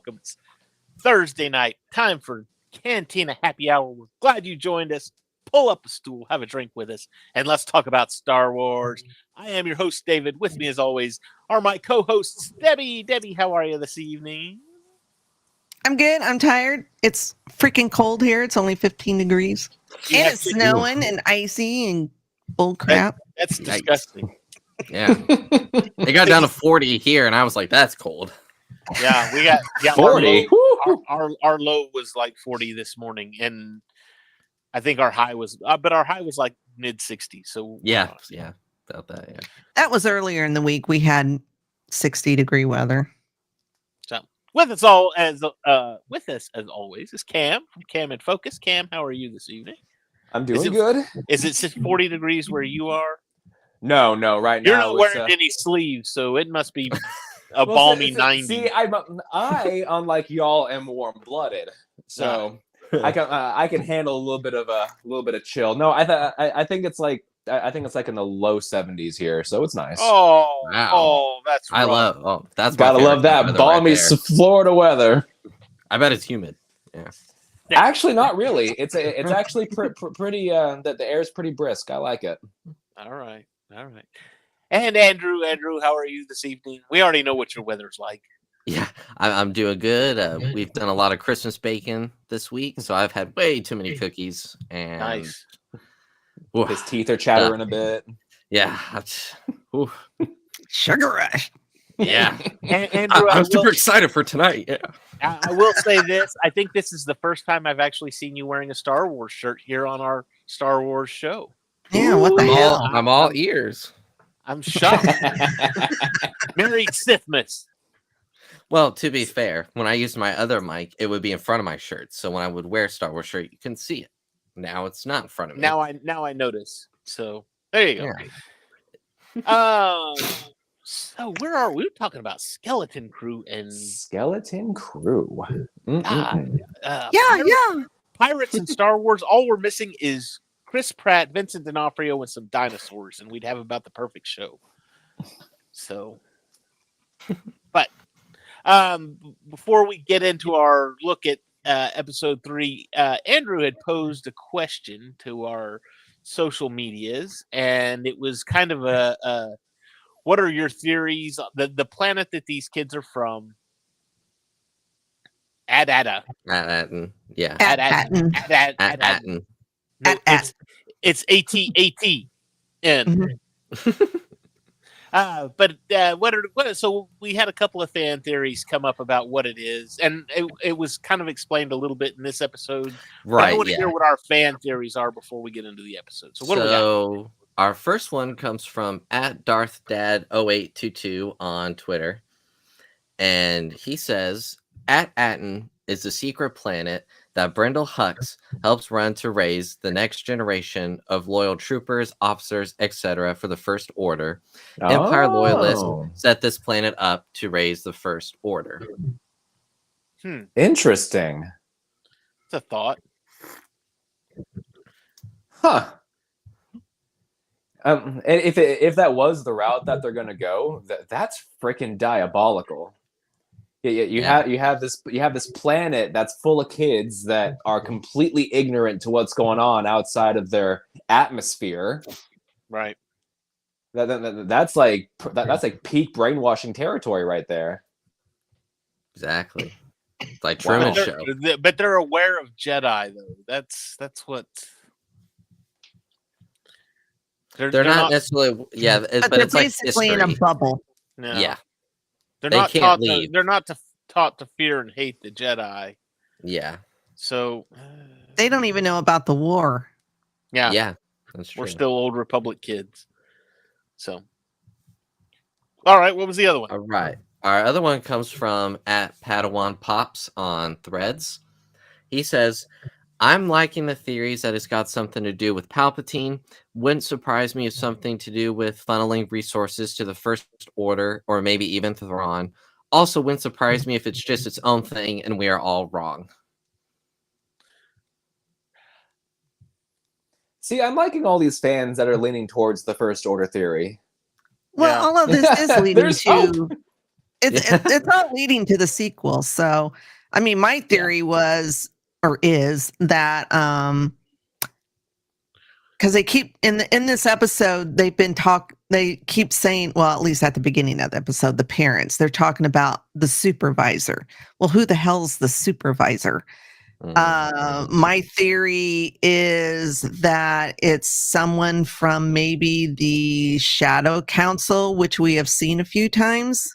welcome. It's Thursday night, time for Cantina Happy Hour. We're glad you joined us. Pull up a stool, have a drink with us, and let's talk about Star Wars. I am your host, David. With me, as always, are my co-hosts, Debbie. Debbie, how are you this evening? I'm good. I'm tired. It's freaking cold here. It's only 15 degrees. And it's snowing and icy and bull crap. That's disgusting. Yeah. It got down to 40 here, and I was like, that's cold. Yeah, we got 40. Our low was like 40 this morning, and I think our high was, like mid 60s. So yeah, about that. Yeah, that was earlier in the week. We had 60-degree weather. So with us as always is Cam from Cam in Focus. Cam, how are you this evening? I'm doing good. Is it 40 degrees where you are? No. Right now you're not wearing any sleeves, so it must be a balmy 90. See, I unlike y'all am warm blooded, so I can handle a little bit of chill. No, I think it's like in the low 70s here, so it's nice. Oh, wow. Oh, that's rough. That's gotta love that balmy Florida weather. I bet it's humid. Yeah. Actually, not really. It's actually pretty. The air's pretty brisk. I like it. All right. And Andrew, how are you this evening? We already know what your weather's like. Yeah, I'm doing good. We've done a lot of Christmas baking this week, so I've had way too many cookies. And nice. His teeth are chattering a bit. Yeah. Sugar rush. Yeah. Andrew, I'm super excited for tonight. Yeah. I will say this. I think this is the first time I've actually seen you wearing a Star Wars shirt here on our Star Wars show. Yeah, what the hell? I'm all ears. I'm shocked. Merry Sithmas. Well, to be fair, when I used my other mic, it would be in front of my shirt. So when I would wear a Star Wars shirt, you can see it. Now it's not in front of me. Now I notice. So there you go. Yeah. So where are we? We're talking about Skeleton Crew and Skeleton Crew. Pirates and Star Wars. All we're missing is Chris Pratt, Vincent D'Onofrio, and some dinosaurs, and we'd have about the perfect show. So, but before we get into our look at episode 3, Andrew had posed a question to our social medias, and it was kind of a what are your theories? The planet that these kids are from. At Attin. Yeah. At Attin. No, it's ATATN. But so we had a couple of fan theories come up about what it is, and it was kind of explained a little bit in this episode. Right. I want to hear what our fan theories are before we get into the episode. So what do we got? Our first one comes from at DarthDad0822 on Twitter, and he says At Attin is a secret planet that Brendel Hux helps run to raise the next generation of loyal troopers, officers, etc. for the First Order. Empire loyalists set this planet up to raise the First Order. Interesting. It's a thought. Huh. And if that was the route that they're gonna go, that's freaking diabolical. You have this planet that's full of kids that are completely ignorant to what's going on outside of their atmosphere. Right. That's like peak brainwashing territory right there. Exactly. It's like Truman Show. But they're aware of Jedi though. That's what. They're not necessarily. Yeah, but it's basically like in a bubble. No. Yeah. They're They not can't taught. leave. They're not taught to fear and hate the Jedi. Yeah. So They don't even know about the war. yeah, Yeah. That's true. we're still old Republic kids. So, all right. What was the other one? All right. Our other one comes from at Padawan Pops on Threads. He says, I'm liking the theories that it's got something to do with Palpatine. Wouldn't surprise me if something to do with funneling resources to the First Order or maybe even Thrawn. Also wouldn't surprise me if it's just its own thing and we are all wrong. See, I'm liking all these fans that are leaning towards the First Order theory. Well, all of this is leading to It's all leading to the sequel. So, I mean, my theory was or is that because they keep in this episode they keep saying, well, at least at the beginning of the episode, the parents, they're talking about the supervisor. Well, who the hell's the supervisor? My theory is that it's someone from maybe the Shadow Council, which we have seen a few times.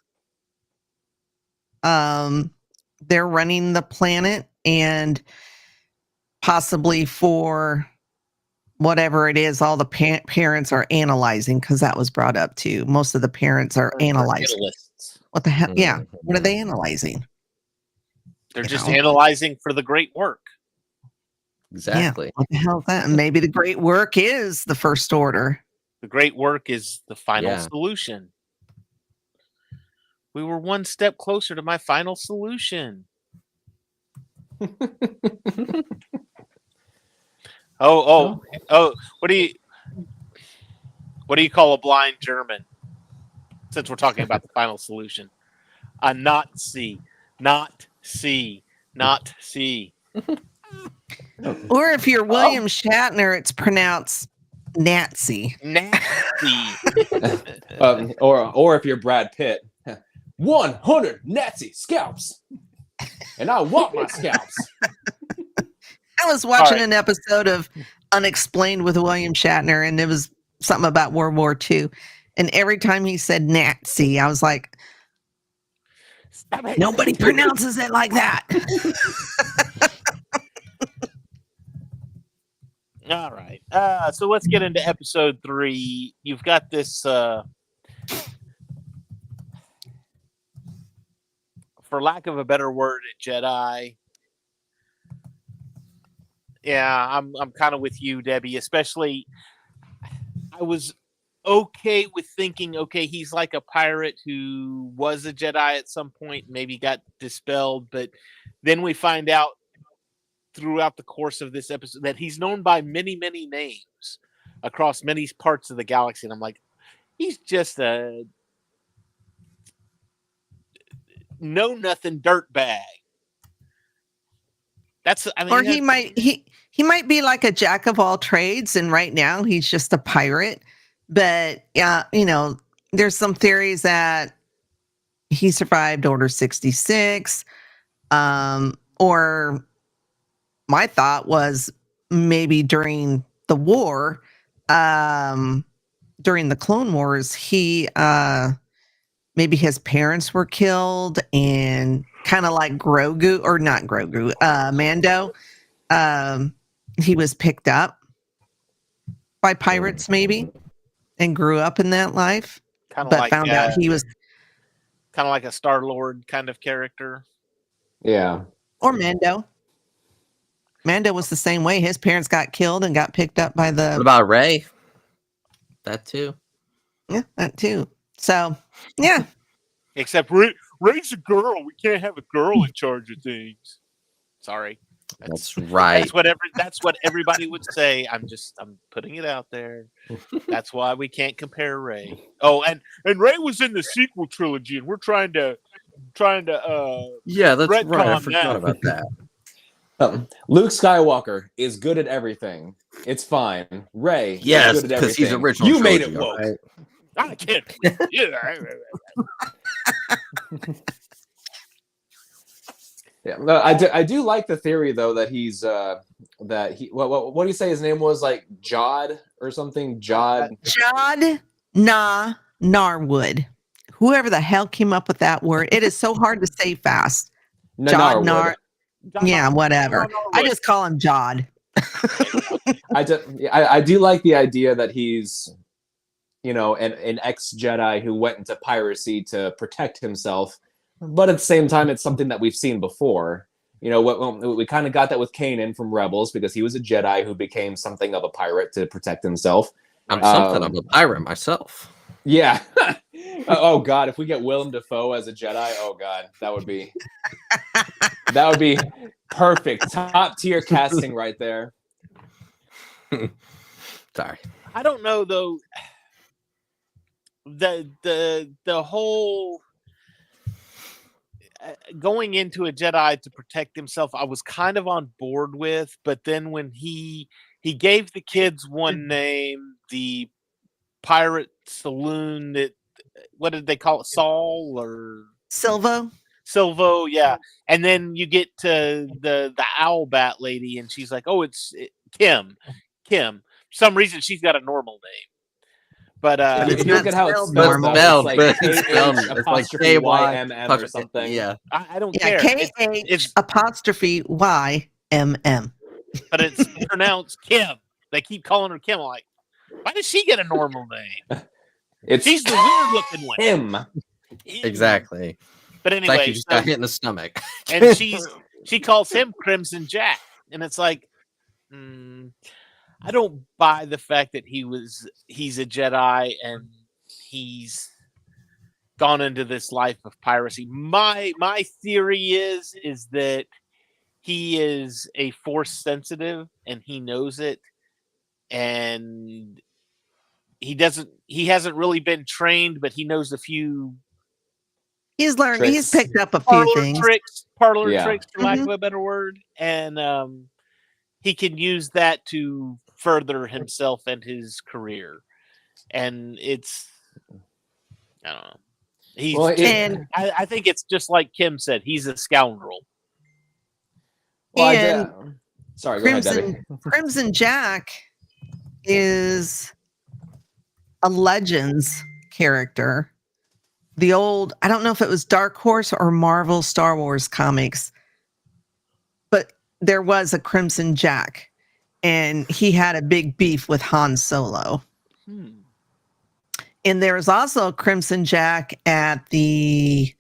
They're running the planet, and possibly for whatever it is, all the parents are analyzing, because that was brought up too. Most of the parents are analyzing. Analysts. What the hell? Yeah. What are they analyzing? They're just analyzing for the great work. Exactly. Yeah, what the hell is that? And maybe the great work is the first order. The great work is the final solution. We were one step closer to my final solution. Oh! What do you call a blind German? Since we're talking about the final solution, a Nazi, not see, not see. Or if you're William Shatner, it's pronounced Nazi. Nazi. Or if you're Brad Pitt, 100 Nazi scalps, and I want my scalps. I was watching an episode of Unexplained with William Shatner, and it was something about World War II. And every time he said Nazi, I was like, nobody pronounces it like that. All right. So let's get into episode 3. You've got this, for lack of a better word, Jedi. Yeah, I'm kind of with you, Debbie. Especially, I was okay with thinking, okay, he's like a pirate who was a Jedi at some point, maybe got dispelled, but then we find out throughout the course of this episode that he's known by many, many names across many parts of the galaxy. And I'm like, he's just a know-nothing dirtbag. Or he might be like a jack of all trades, and right now he's just a pirate. But there's some theories that he survived Order 66, or my thought was maybe during the war, during the Clone Wars, he maybe his parents were killed, and kind of like Grogu, or not Grogu, Mando, he was picked up by pirates maybe, and grew up in that life, but found out he was kind of like a Star-Lord kind of character. Yeah. Or Mando. Mando was the same way. His parents got killed and got picked up by the... What about Rey? That too. Yeah, that too. So, yeah. Except Rey's a girl. We can't have a girl in charge of things. Sorry. That's right. That's what everybody would say. I'm putting it out there. That's why we can't compare Rey. Oh, and Rey was in the sequel trilogy, and we're trying to yeah, that's right. I forgot about that. Luke Skywalker is good at everything. It's fine. Rey, yes, is good at because he's everything. original. You made trilogy, it woke. right? I can't. Yeah, I do like the theory though that he's what do you say his name was, like Jod or something? Jod Na Nawood. Whoever the hell came up with that word. It is so hard to say fast. Jod Nar. Yeah, whatever. I just call him Jod. I do like the idea that he's, an ex-Jedi who went into piracy to protect himself. But at the same time, it's something that we've seen before. We kind of got that with Kanan from Rebels, because he was a Jedi who became something of a pirate to protect himself. I'm something of a pirate myself. Yeah. Oh God, if we get Willem Dafoe as a Jedi, oh God, that would be perfect. Top tier casting right there. Sorry. I don't know though. The whole going into a Jedi to protect himself, I was kind of on board with, but then when he gave the kids one name, the pirate saloon that what did they call it, Saul or Silvo, yeah. And then you get to the owl bat lady, and she's like, "Oh, it's Kim." For some reason, she's got a normal name, but it's if you look not at how it's spelled spelled, normal. though, But it's it's spelled- like it's like KYMM or something. Yeah. I don't Yeah, care. KH apostrophe YMM. But it's pronounced Kim. They keep calling her Kim. I'm like, why does she get a normal name? She's the weird looking one. Him. Exactly. But It's anyway, like you just got hit in the stomach. and she calls him Crimson Jack, and it's like, I don't buy the fact that he's a Jedi and he's gone into this life of piracy. My theory is that he is a Force sensitive and he knows it, and he hasn't really been trained, but he knows a few. He's learned. Tricks. He's picked up a few Parlor things. tricks, for lack Mhm. of a better word, and he can use that to further himself and his career. And it's, I don't know. I think it's just like Kim said. He's a scoundrel. Well, sorry, go ahead, Debbie. Crimson Jack is a Legends character. The old, I don't know if it was Dark Horse or Marvel Star Wars comics, but there was a Crimson Jack, and he had a big beef with Han Solo. And there was also a Crimson Jack at the,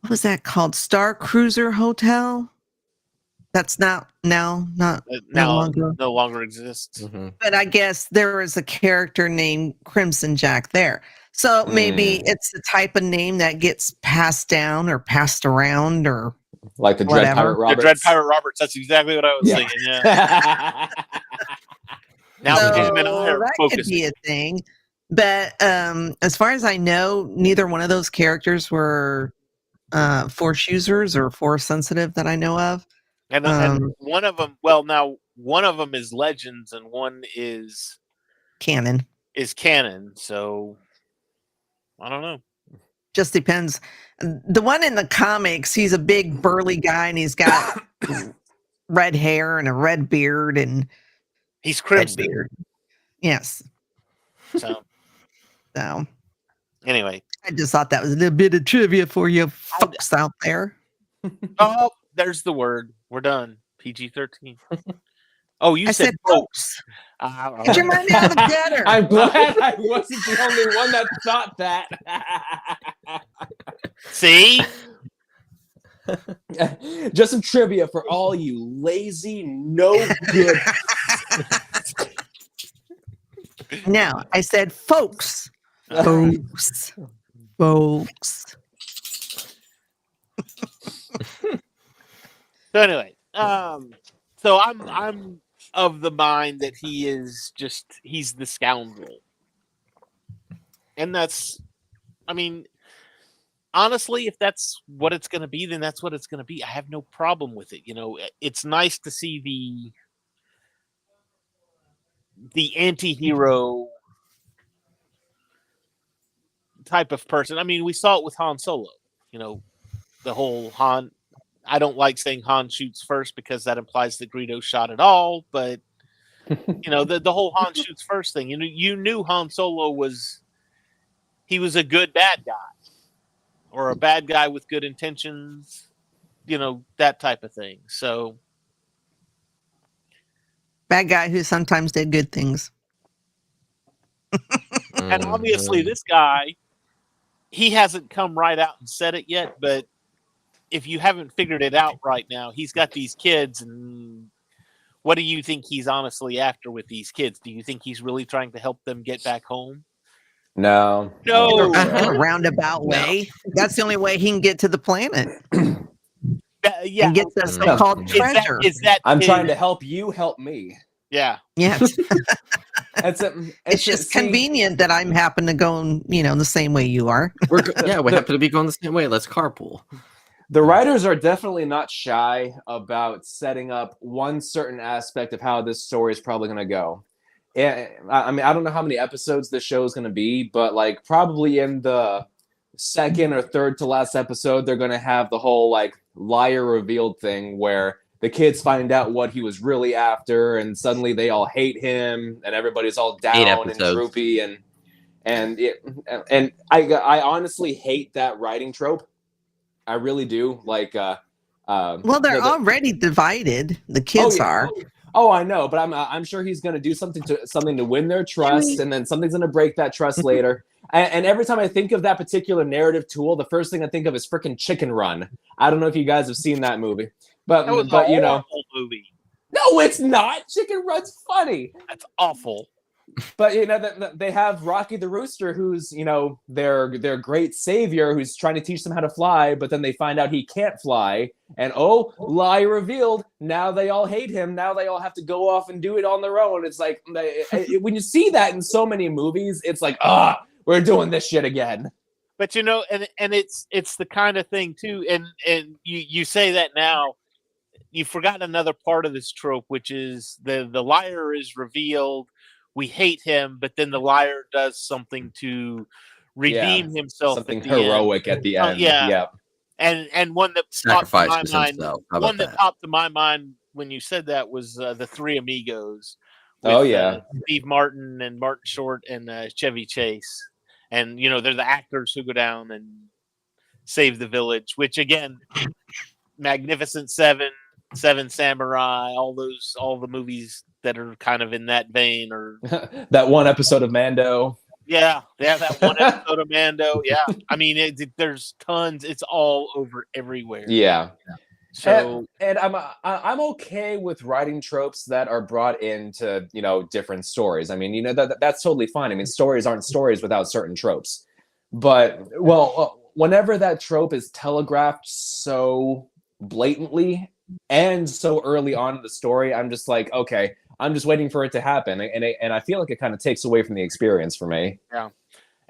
what was that called? Star Cruiser Hotel? That's no longer exists. Mm-hmm. But I guess there is a character named Crimson Jack there. So maybe it's the type of name that gets passed down or passed around or like the Dread Pirate Roberts. The Dread Pirate Roberts. That's exactly what I was thinking. Yeah. Now Kim and I are that focused. could be a thing. But as far as I know, neither one of those characters were Force users or Force sensitive that I know of. And one of them, one of them is Legends and one is canon. So I don't know. Just depends. The one in the comics, he's a big burly guy and he's got red hair and a red beard and he's crimson. Beard. Yes. So anyway, I just thought that was a little bit of trivia for you folks out there. Oh, there's the word. We're done. PG-13. Oh, I said folks. Get your mind out of the gutter. I'm glad I wasn't the only one that thought that. See? Just some trivia for all you lazy, no good. No, I said folks. Folks. Folks. So anyway, so I'm of the mind that he's the scoundrel. And that's, I mean, honestly, if that's what it's going to be, then that's what it's going to be. I have no problem with it. You know, it's nice to see the anti-hero type of person. I mean, we saw it with Han Solo, you know, the whole Han. I don't like saying Han shoots first because that implies that Greedo shot it all, but you know, the whole Han shoots first thing, you knew Han Solo was a good bad guy or a bad guy with good intentions, you know, that type of thing. So bad guy who sometimes did good things. And obviously this guy, he hasn't come right out and said it yet, but if you haven't figured it out right now, he's got these kids, and what do you think he's honestly after with these kids? Do you think he's really trying to help them get back home? No. In a roundabout way. That's the only way he can get to the planet. Yeah. And get the so-called treasure. I'm trying to help you help me. Yeah. Yes. It's just convenient that I'm happen to go, the same way you are. We happen to be going the same way. Let's carpool. The writers are definitely not shy about setting up one certain aspect of how this story is probably going to go. Yeah, I mean, I don't know how many episodes this show is going to be, but like probably in the second or third to last episode, they're going to have the whole like liar revealed thing where the kids find out what he was really after, and suddenly they all hate him, and everybody's all 8 down and episodes. droopy, and I honestly hate that writing trope. I really do. Like, Well, they're already divided. The kids are. Oh, I know, but I'm sure he's going to do something to win their trust, and then something's going to break that trust later. And every time I think of that particular narrative tool, the first thing I think of is freaking Chicken Run. I don't know if you guys have seen that movie, but That was but a you know, horrible movie. no, it's not. Chicken Run's funny. That's awful. But you know, they have Rocky the Rooster, who's their great savior, who's trying to teach them how to fly. But then they find out he can't fly, and oh, lie revealed. Now they all hate him. Now they all have to go off and do it on their own. It's like when you see that in so many movies, it's like we're doing this shit again. But and it's the kind of thing too. And you say that now, you've forgotten another part of this trope, which is the liar is revealed. We hate him, but then the liar does something to redeem himself. Something heroic at the end. Yeah. And one that Sacrifices himself. How about one that that? popped to my mind when you said that was the Three Amigos. With, Steve Martin and Martin Short and Chevy Chase, and they're the actors who go down and save the village. Which again, Magnificent Seven, Seven Samurai, all the movies that are kind of in that vein, or that one episode of Mando. Yeah, they have that one episode of Mando. Yeah, I mean, there's tons. It's all over everywhere. Yeah. So, and I'm okay with writing tropes that are brought into different stories. I mean, that's totally fine. I mean, stories aren't stories without certain tropes. But whenever that trope is telegraphed so blatantly and so early on in the story, I'm just like, okay, I'm just waiting for it to happen, and I feel like it kind of takes away from the experience for me. Yeah,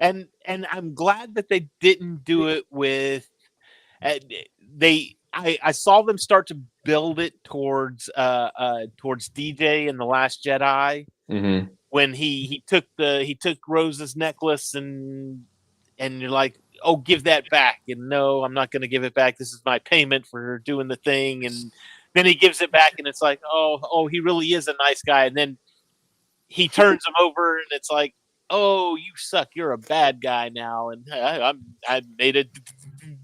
and I'm glad that they didn't do it with I saw them start to build it towards DJ in The Last Jedi, when he took Rose's necklace and you're like, oh, give that back, and no, I'm not going to give it back. This is my payment for doing the thing, and then he gives it back, and it's like, oh, he really is a nice guy, and then he turns him over, and it's like, oh, you suck, you're a bad guy now, and I made a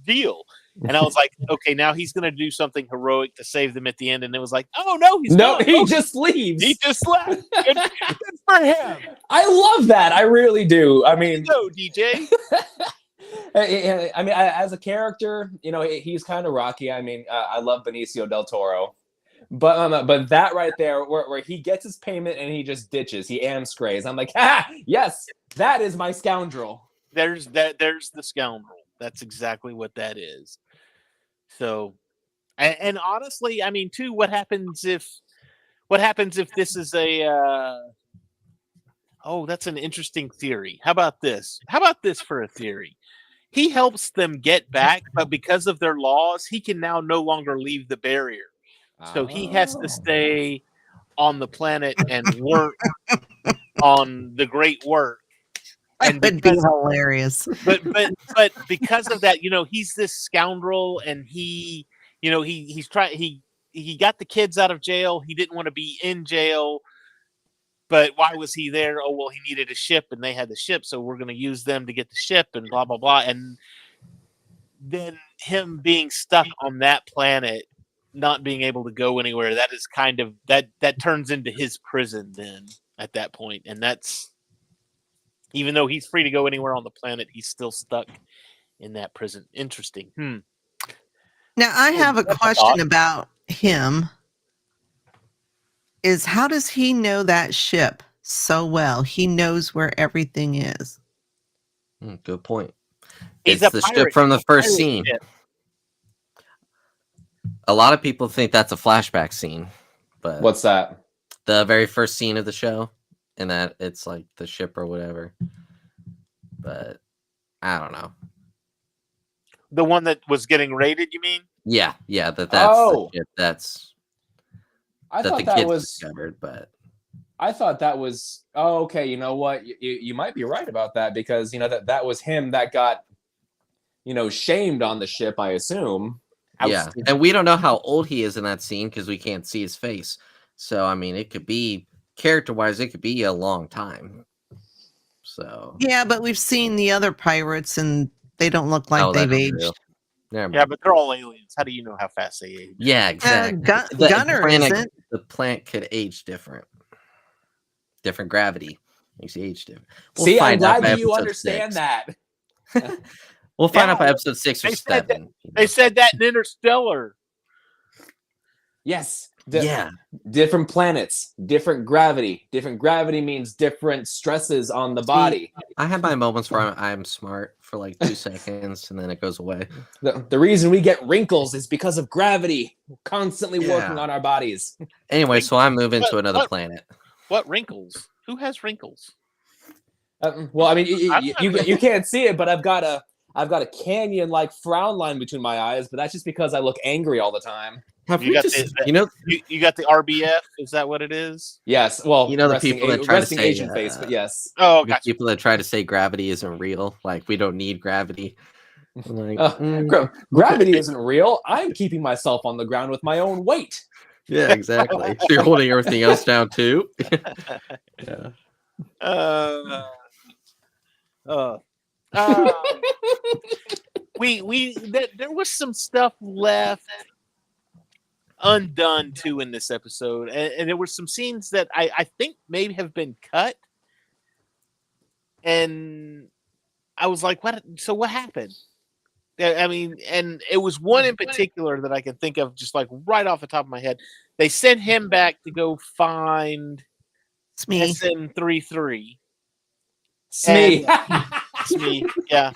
deal. And I was like, okay, now he's going to do something heroic to save them at the end. And it was like, oh, no, he just leaves. He just left. Good for him. I love that. I really do. I mean, no, DJ. I mean, as a character, he's kind of Rocky. I mean, I love Benicio del Toro. But that right there, where he gets his payment and he just ditches, he amscrays. I'm like, yes, that is my scoundrel. There's the scoundrel. That's exactly what that is. So, and honestly, I mean, too, what happens if this is a that's an interesting theory. How about this for a theory? He helps them get back, but because of their laws, he can now no longer leave the barrier. So he has to stay on the planet and work on the great work. And would be hilarious. But because of that, he's this scoundrel, and he got the kids out of jail. He didn't want to be in jail. But why was he there? Oh, well, he needed a ship, and they had the ship, so we're going to use them to get the ship, and blah, blah, blah. And then him being stuck on that planet, not being able to go anywhere, that is kind of, that turns into his prison then at that point. And that's, even though he's free to go anywhere on the planet, he's still stuck in that prison. Interesting. Now, I have a question about him. Is how does he know that ship so well? He knows where everything is. Good point. He's it's the ship from the first scene. Ship. A lot of people think that's a flashback scene, but what's that? The very first scene of the show, and that it's like the ship or whatever. But I don't know. The one that was getting raided, you mean? Yeah, that's Oh. the ship that's I that thought the that kids was. discovered, but I thought that was. Oh, okay. You know what? You might be right about that because that was him that got shamed on the ship. I assume. yeah, and we don't know how old he is in that scene because we can't see his face. So I mean, it could be character-wise, it could be a long time. So Yeah, but we've seen the other pirates, and they don't look like they've that's aged. true. Never Yeah, mind. but they're all aliens. How do you know how fast they age? Yeah, exactly. Gunner isn't. The plant could age different gravity makes you age different. See, I'm glad by that you episode understand 6. that. We'll find Yeah, out by episode 6 or they said 7. They said that in Interstellar. Yes. Yeah, Different planets, different gravity. Different gravity means different stresses on the body. I have my moments where I'm smart for like 2 seconds and then it goes away. The reason we get wrinkles is because of gravity. We're constantly working Yeah. on our bodies. Anyway, so I'm moving to another what- planet. What wrinkles? Who has wrinkles? Well, I mean, you can't see it, but I've got a canyon-like frown line between my eyes, but that's just because I look angry all the time. Have You we got just, the- You got the RBF? Is that what it is? Yes, well, the resting, people that try to resting say, Asian face, but yes. Oh, the gotcha. people that try to say gravity isn't real, like we don't need gravity. I'm like, Gravity isn't real. I'm keeping myself on the ground with my own weight. yeah, exactly. So you're holding everything else down too. Yeah. There was some stuff left undone too in this episode, and there were some scenes that I think maybe have been cut, and I was like, what? So what happened? I mean, and it was one in particular that I can think of, just like right off the top of my head. They sent him back to go find Smee. SN33. Smee. Smee, yeah.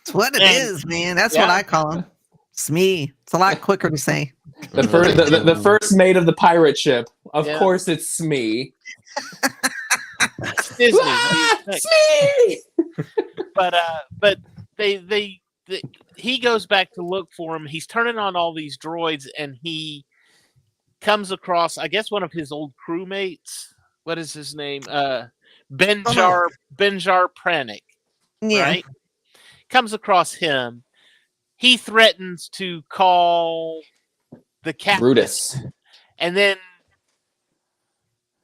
It's what it And- is, man. That's what yeah. I call him. Smee. It's a lot quicker to say. The first mate of the pirate ship. Of Yeah. course, it's Smee. It's Disney. Smee. But he goes back to look for him. He's turning on all these droids, and he comes across, I guess, one of his old crewmates. What is his name? Benjar Pranik. Yeah. Right? Comes across him. He threatens to call the captain, Brutus. and then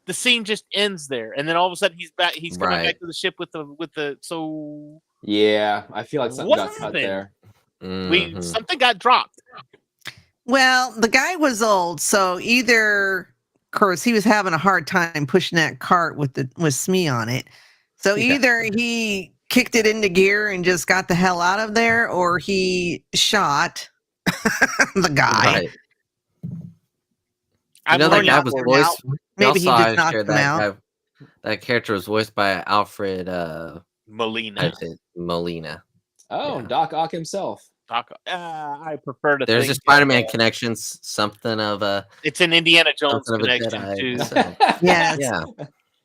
the scene just ends there. And then all of a sudden he's back. He's coming back to the ship with the. So Yeah, I feel like something What got cut happened? there. Mhm. something got dropped. Well, the guy was old, so either, of course, he was having a hard time pushing that cart with Smee on it. So Yeah. either he kicked it into gear and just got the hell out of there, or he shot the guy. Right. I'm that learning guy that was word. voiced. Maybe he also, just knocked him out. That character was voiced by Alfred Molina. Molina. Oh, Yeah. Doc Ock himself. I prefer to There's a think Spider-Man that, connections, something of a it's an Indiana Jones something of a connection Jedi. too. So, Yes. yeah.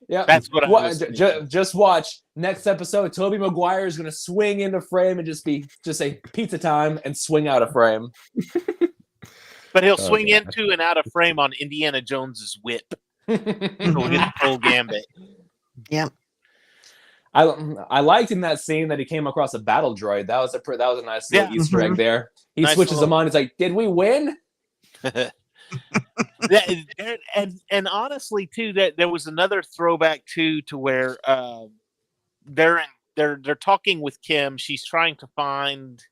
Yeah, That's what I was thinking. just watch next episode. Toby Maguire is gonna swing into frame and just say pizza time and swing out of frame. But he'll Oh, swing God. into and out of frame on Indiana Jones's whip. So we'll get the full gambit. Yep. I liked in that scene that he came across a battle droid. That was a nice little Yeah. Easter egg there. He Nice switches little- them on. He's like, "Did we win?" And honestly, too, that there was another throwback too, to where they're talking with Kim. She's trying to find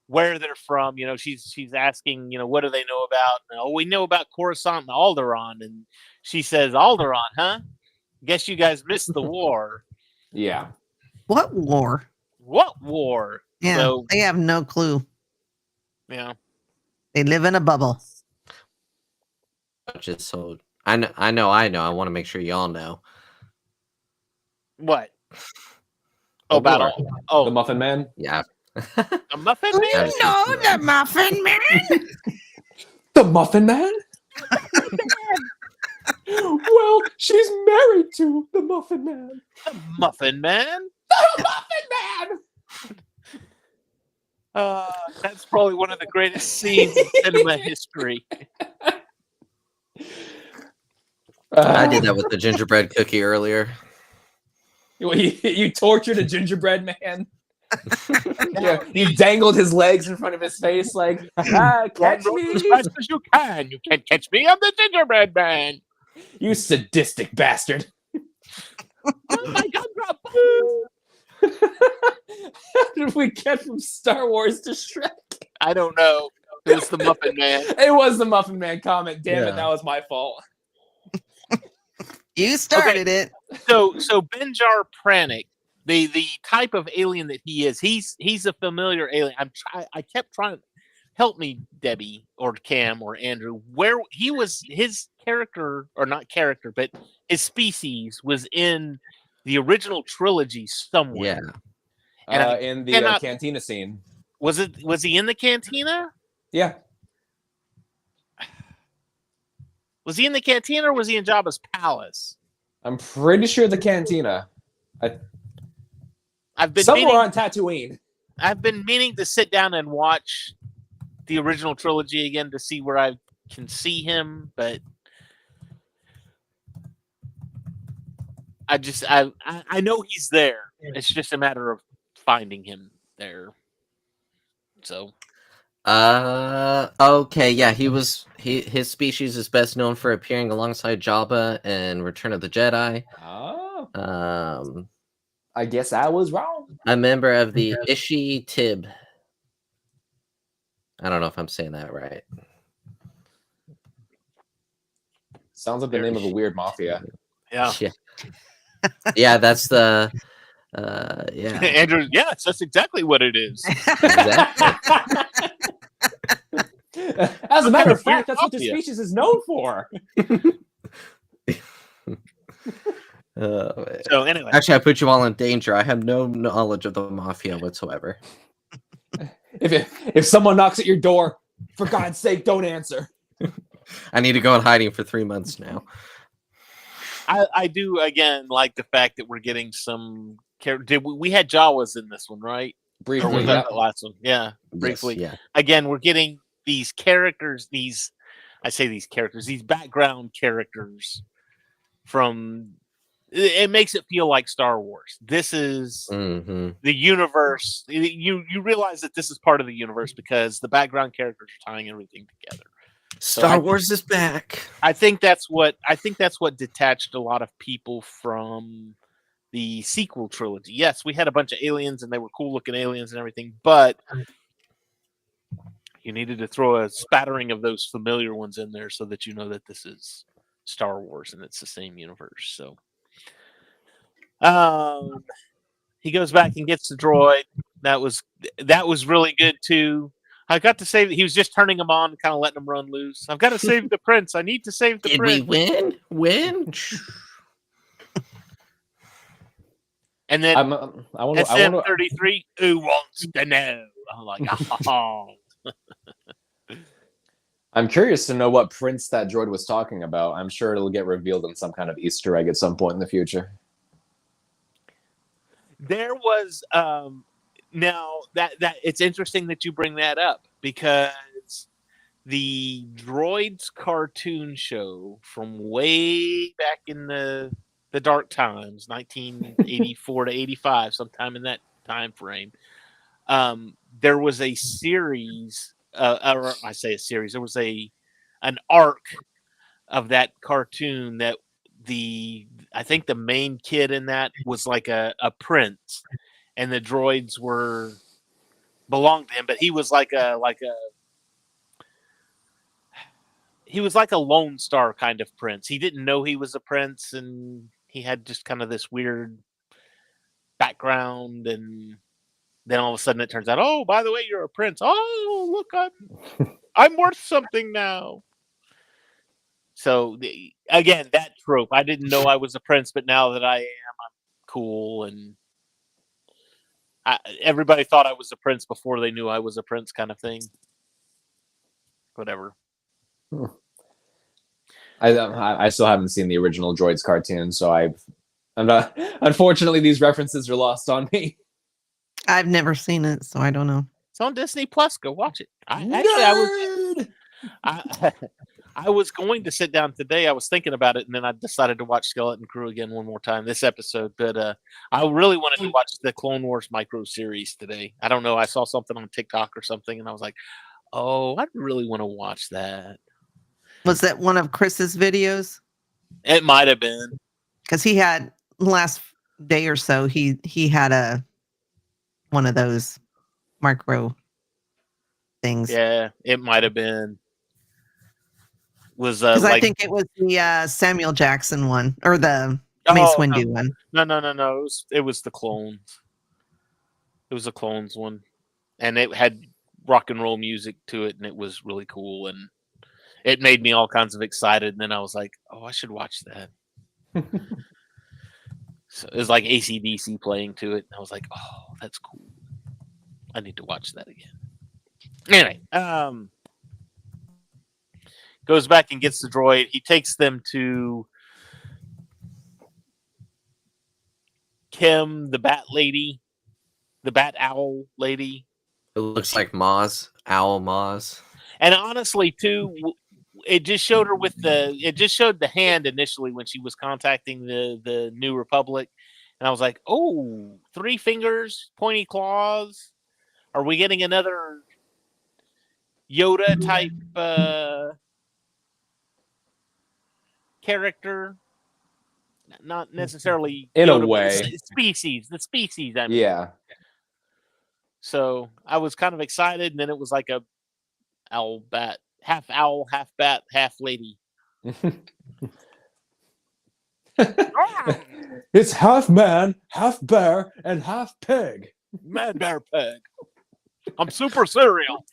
where they're from. You know, she's asking, you know, what do they know about? And, oh, we know about Coruscant and Alderaan. And she says, Alderaan, huh? Guess you guys missed the war. Yeah. What war? What war? Yeah. So, They have no clue. yeah. They live in a bubble. Just so I know. I want to make sure y'all know. What? The Oh, about war. all. The Oh, Muffin Man. Yeah. the Muffin Man? Yeah. No, the Muffin Man. The Muffin Man. Well, she's married to the Muffin Man. The Muffin Man? The Muffin Man. That's probably one of the greatest scenes in cinema history. I did that with the gingerbread cookie earlier. You tortured a gingerbread man. Yeah, you dangled his legs in front of his face like, catch Run me, as fast as you can. You can't catch me. I'm the gingerbread man. you sadistic bastard. Oh my God, Rob. How did we get from Star Wars to Shrek? I don't know. It was the Muffin Man. It was the Muffin Man comment. Damn Yeah. it, that was my fault. You started it. So Benjar Pranic, the type of alien that he is, he's a familiar alien. I kept trying to help me, Debbie or Cam or Andrew, where he was, his character, or not character, but his species was in the original trilogy somewhere. Yeah. And In the cannot- cantina scene. Was he in the cantina? Yeah. Was he in the cantina or was he in Jabba's palace? I'm pretty sure the cantina. I've been Somewhere meaning, on Tatooine. I've been meaning to sit down and watch the original trilogy again to see where I can see him, but I know he's there. It's just a matter of finding him there. So okay, yeah, his species is best known for appearing alongside Jabba in Return of the Jedi. Oh, I guess I was wrong. A member of the Ishi Tib. I don't know if I'm saying that right. Sounds like the name of a weird mafia. yeah. Yeah. Yeah, that's the yeah. Andrew, yes, that's exactly what it is. Exactly. As a matter of Weird fact, that's what the mafia. species is known for. So anyway, Actually, I put you all in danger. I have no knowledge of the mafia whatsoever. If someone knocks at your door, for God's sake, don't answer. I need to go in hiding for 3 months now. I do again like the fact that we're getting some character. We had Jawas in this one, right? Or Briefly, was yeah. that the last one? Yeah, briefly. Yes, yeah. Again, we're getting these characters. These background characters from. It makes it feel like Star Wars. This is Mm-hmm. the universe. You realize that this is part of the universe because the background characters are tying everything together. Star Wars is back. I think that's what detached a lot of people from the sequel trilogy. Yes, we had a bunch of aliens and they were cool looking aliens and everything, but you needed to throw a spattering of those familiar ones in there so that you know that this is Star Wars and it's the same universe. So he goes back and gets the droid. That was really good too. I got to say that he was just turning them on, kind of letting them run loose. I've got to save the prince. I need to save the Did prince. we win? Win? And then I want to. SM33, who wants to know? I'm like, oh. I'm curious to know what prince that droid was talking about. I'm sure it'll get revealed in some kind of Easter egg at some point in the future. There was now that it's interesting that you bring that up because the Droids cartoon show from way back in the dark times, 1984 to 85, sometime in that time frame, there was a series, or I say a series, there was an arc of that cartoon that I think the main kid in that was like a prince, and the droids belonged to him, but he was like a Lone Star kind of prince. He didn't know he was a prince, and he had just kind of this weird background, and then all of a sudden it turns out, oh, by the way, you're a prince. Oh, look, I'm worth something now. So again, that trope. I didn't know I was a prince, but now that I am, I'm cool. And everybody thought I was a prince before they knew I was a prince, kind of thing. Whatever. I still haven't seen the original Droids cartoon, so I'm not. Unfortunately, these references are lost on me. I've never seen it, so I don't know. It's on Disney Plus. Go watch it. I was going to sit down today. I was thinking about it, and then I decided to watch Skeleton Crew again one more time this episode. But I really wanted to watch the Clone Wars micro series today. I don't know. I saw something on TikTok or something, and I was like, "Oh, I really want to watch that." Was that one of Chris's videos? It might have been, because he had last day or so. He had one of those micro things. Yeah, it might have been. Was Because like, I think it was the Samuel Jackson one or the Mace Windu one. No. It was the clones. It was the clones one, and it had rock and roll music to it, and it was really cool, and it made me all kinds of excited. And then I was like, "Oh, I should watch that." So it was like AC/DC playing to it, and I was like, "Oh, that's cool. I need to watch that again." Anyway, goes back and gets the droid. He takes them to Kim, the bat lady, the bat owl lady. It looks like Maz, Owl Maz. And honestly, too, it just showed her it just showed the hand initially when she was contacting the New Republic. And I was like, oh, 3 fingers, pointy claws. Are we getting another Yoda type character? Not necessarily in Yoda, a way. The species. I mean. Yeah. So I was kind of excited, and then it was like a owl bat, half owl, half bat, half lady. It's half man, half bear, and half pig. Mad Bear Pig. I'm super cereal.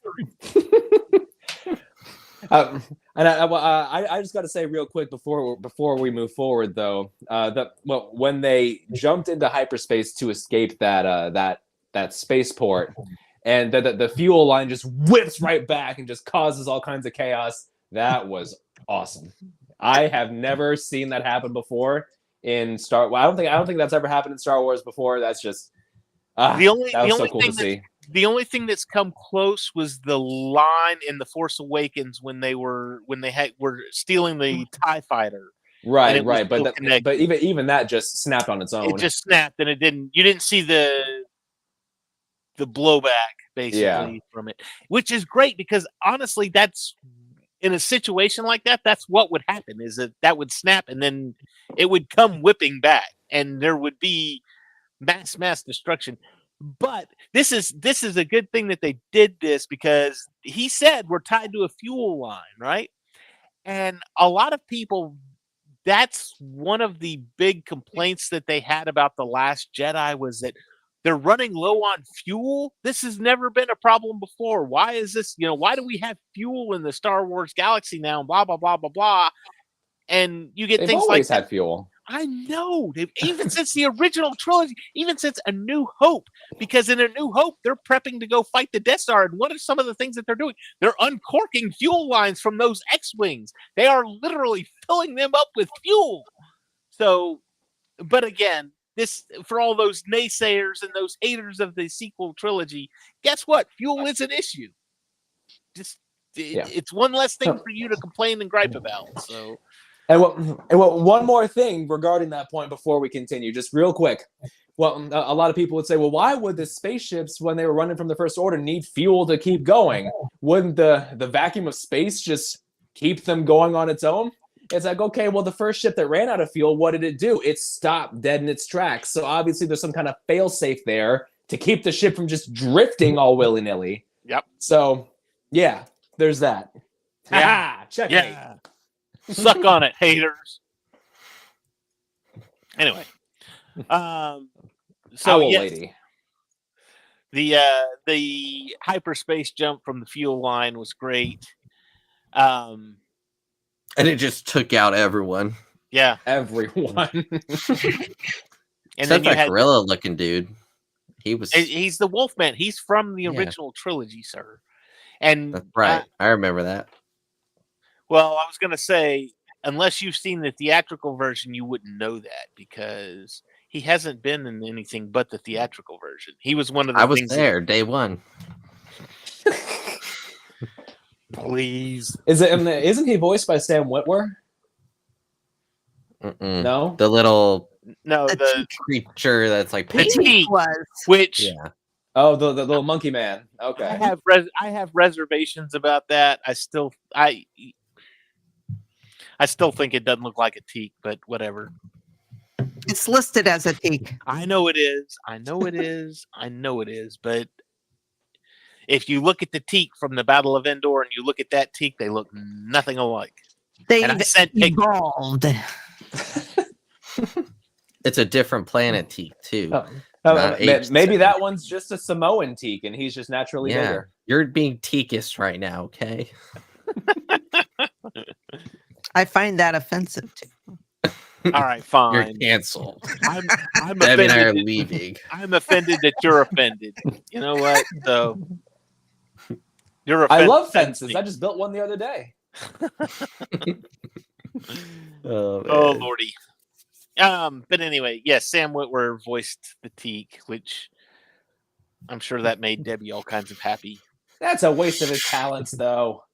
And I just got to say real quick before we move forward, though, when they jumped into hyperspace to escape that spaceport, and the fuel line just whips right back and just causes all kinds of chaos. That was awesome. I have never seen that happen before in Star. Well, I don't think that's ever happened in Star Wars before. That's just that was so cool to see. The only thing that's come close was the line in The Force Awakens when they were stealing the TIE fighter. Right. But even that just snapped on its own. It just snapped, and you didn't see the blowback basically from it, which is great because honestly, that's in a situation like that. That's what would happen: is that would snap, and then it would come whipping back, and there would be mass destruction. But this is a good thing that they did this because he said we're tied to a fuel line, right? And a lot of people, that's one of the big complaints that they had about The Last Jedi was that they're running low on fuel. This has never been a problem before. Why is this? Why do we have fuel in the Star Wars galaxy now? Blah blah blah blah blah. And you get They've things always like had fuel. I know. Even since the original trilogy, even since A New Hope, because in A New Hope, they're prepping to go fight the Death Star. And what are some of the things that they're doing? They're uncorking fuel lines from those X-Wings. They are literally filling them up with fuel. So, but again, this for all those naysayers and those haters of the sequel trilogy, guess what? Fuel is an issue. It's one less thing for you to complain and gripe about. So. And one more thing regarding that point before we continue, just real quick. Well, a lot of people would say, well, why would the spaceships, when they were running from the First Order, need fuel to keep going? Wouldn't the vacuum of space just keep them going on its own? It's like, okay, well, the first ship that ran out of fuel, what did it do? It stopped dead in its tracks. So obviously there's some kind of fail-safe there to keep the ship from just drifting all willy-nilly. Yep. So, yeah, there's that. Yeah. Checkmate. Yeah. Suck on it, haters. Anyway, so lady. The hyperspace jump from the fuel line was great. And it just took out everyone. Yeah, everyone. And except that gorilla-looking dude. He's the Wolfman. He's from the original trilogy, sir. And that's right. I remember that. Well, I was going to say, unless you've seen the theatrical version, you wouldn't know that because he hasn't been in anything but the theatrical version. He was one of the I was there day one. Please. Isn't he voiced by Sam Witwer? Mm-mm. No. The little No, The the creature that's like The The pink. teak was. which Yeah. Oh, the little monkey man. Okay. I have reservations about that. I still think it doesn't look like a teak, but whatever. It's listed as a teak. I know it is. I know it is. I know it is. But if you look at the teak from the Battle of Endor and you look at that teak, they look nothing alike. They've And I sent pictures. evolved. It's a different planet teak too. Oh, Not aged maybe that separately. one's just a Samoan teak, and he's just naturally Yeah. bigger. You're being teakist right now, okay? I find that offensive too. All right, You're fine. canceled. I'm Debbie and I are offended. leaving. I'm offended that you're offended. You know what? So you're I offended. love fences. I just built one the other day. Oh, Oh man. lordy. But anyway, yes, Sam Witwer voiced the teak, which I'm sure that made Debbie all kinds of happy. That's a waste of his talents, though.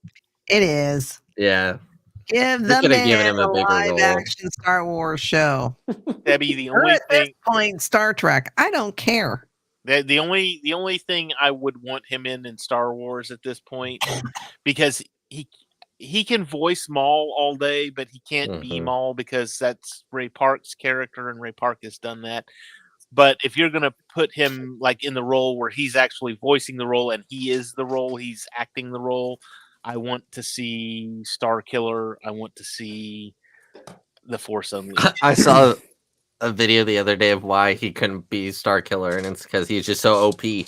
It is. Yeah. Give We the could have given man him a a bigger live role. action Star Wars show. Debbie, the Or only at this thing point, Star Trek. I don't care. the only thing I would want him in Star Wars at this point, because he can voice Maul all day, but he can't be Mhm. Maul because that's Ray Park's character, and Ray Park has done that. But if you're gonna put him like in the role where he's actually voicing the role and he is the role, he's acting the role, I want to see Star Killer. I want to see the Force Unleashed. I saw a video the other day of why he couldn't be Star Killer, and it's because he's just so OP. He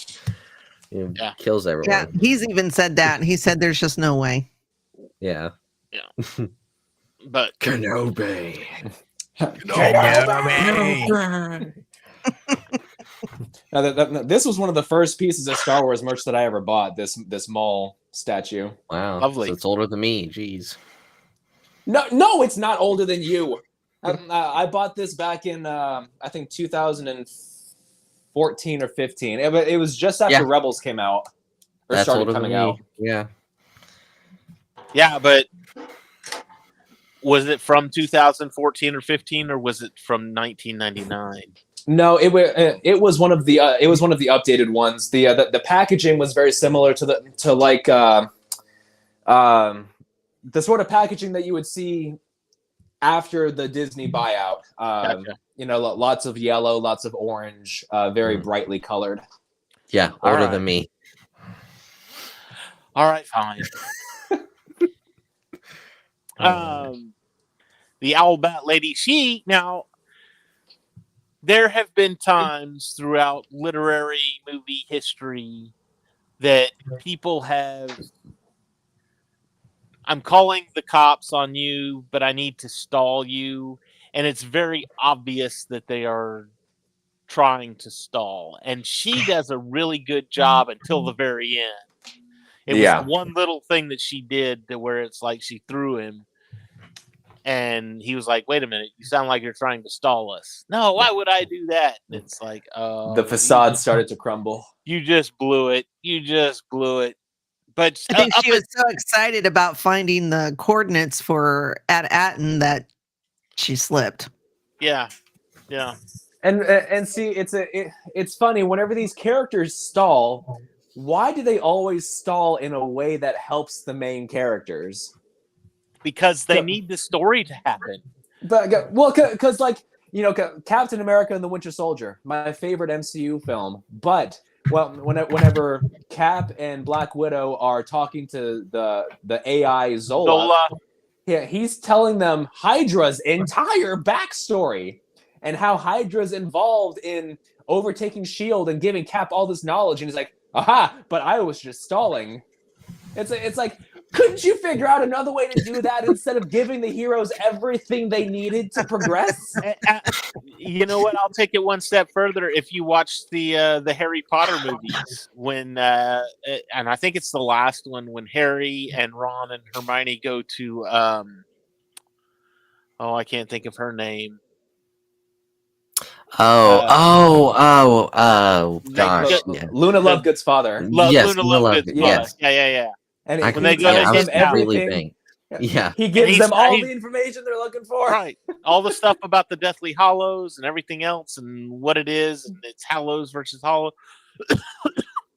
Yeah. kills Yeah, everyone. he's even said that. He said there's just no way. Yeah. But Kenobi. Now, this was one of the first pieces of Star Wars merch that I ever bought. This Maul statue. Wow. Lovely. So it's older than me. Jeez. No, it's not older than you. I bought this back in I think 2014 or 15. It was just after Yeah. Rebels came out or That's started older than coming me. out. Yeah. yeah, but was it from 2014 or 15, or was it from 1999? No, it was one of the updated ones. The packaging was very similar to the sort of packaging that you would see after the Disney buyout. Gotcha. You know, lots of yellow, lots of orange, very brightly colored. Yeah. All Older right. than me. All right, fine. The Owlbat Lady. There have been times throughout literary movie history that people have. I'm calling the cops on you, but I need to stall you. And it's very obvious that they are trying to stall. And she does a really good job until the very end. It was Yeah. the one little thing that she did to where it's like she threw him. And he was like, wait a minute, you sound like you're trying to stall us. No, why would I do that? And it's like, The facade started to crumble. You just blew it. You just blew it. But I think she was so excited about finding the coordinates for At Attin that she slipped. yeah. And see, it's funny whenever these characters stall. Why do they always stall in a way that helps the main characters? Because they So- need the story to happen. But well, because like you know, Captain America and the Winter Soldier, my favorite MCU film. But well, whenever Cap and Black Widow are talking to the AI Zola, yeah, he's telling them Hydra's entire backstory and how Hydra's involved in overtaking S.H.I.E.L.D. and giving Cap all this knowledge, and he's like, "Aha!" But I was just stalling. It's like. Couldn't you figure out another way to do that instead of giving the heroes everything they needed to progress? You know what? I'll take it one step further. If you watch the Harry Potter movies, when and I think it's the last one, when Harry and Ron and Hermione go to I can't think of her name. Gosh. Yeah. Luna Lovegood's father. Yes, Luna Luna Lovegood's Lovegood, father. yes. Yeah. And I when they he go to tells his them house. really everything. think. Yeah. He gives he's- them all he's- the information they're looking for. Right. All the stuff about the Deathly Hollows and everything else and what it is, and it's Hallows versus Hollow,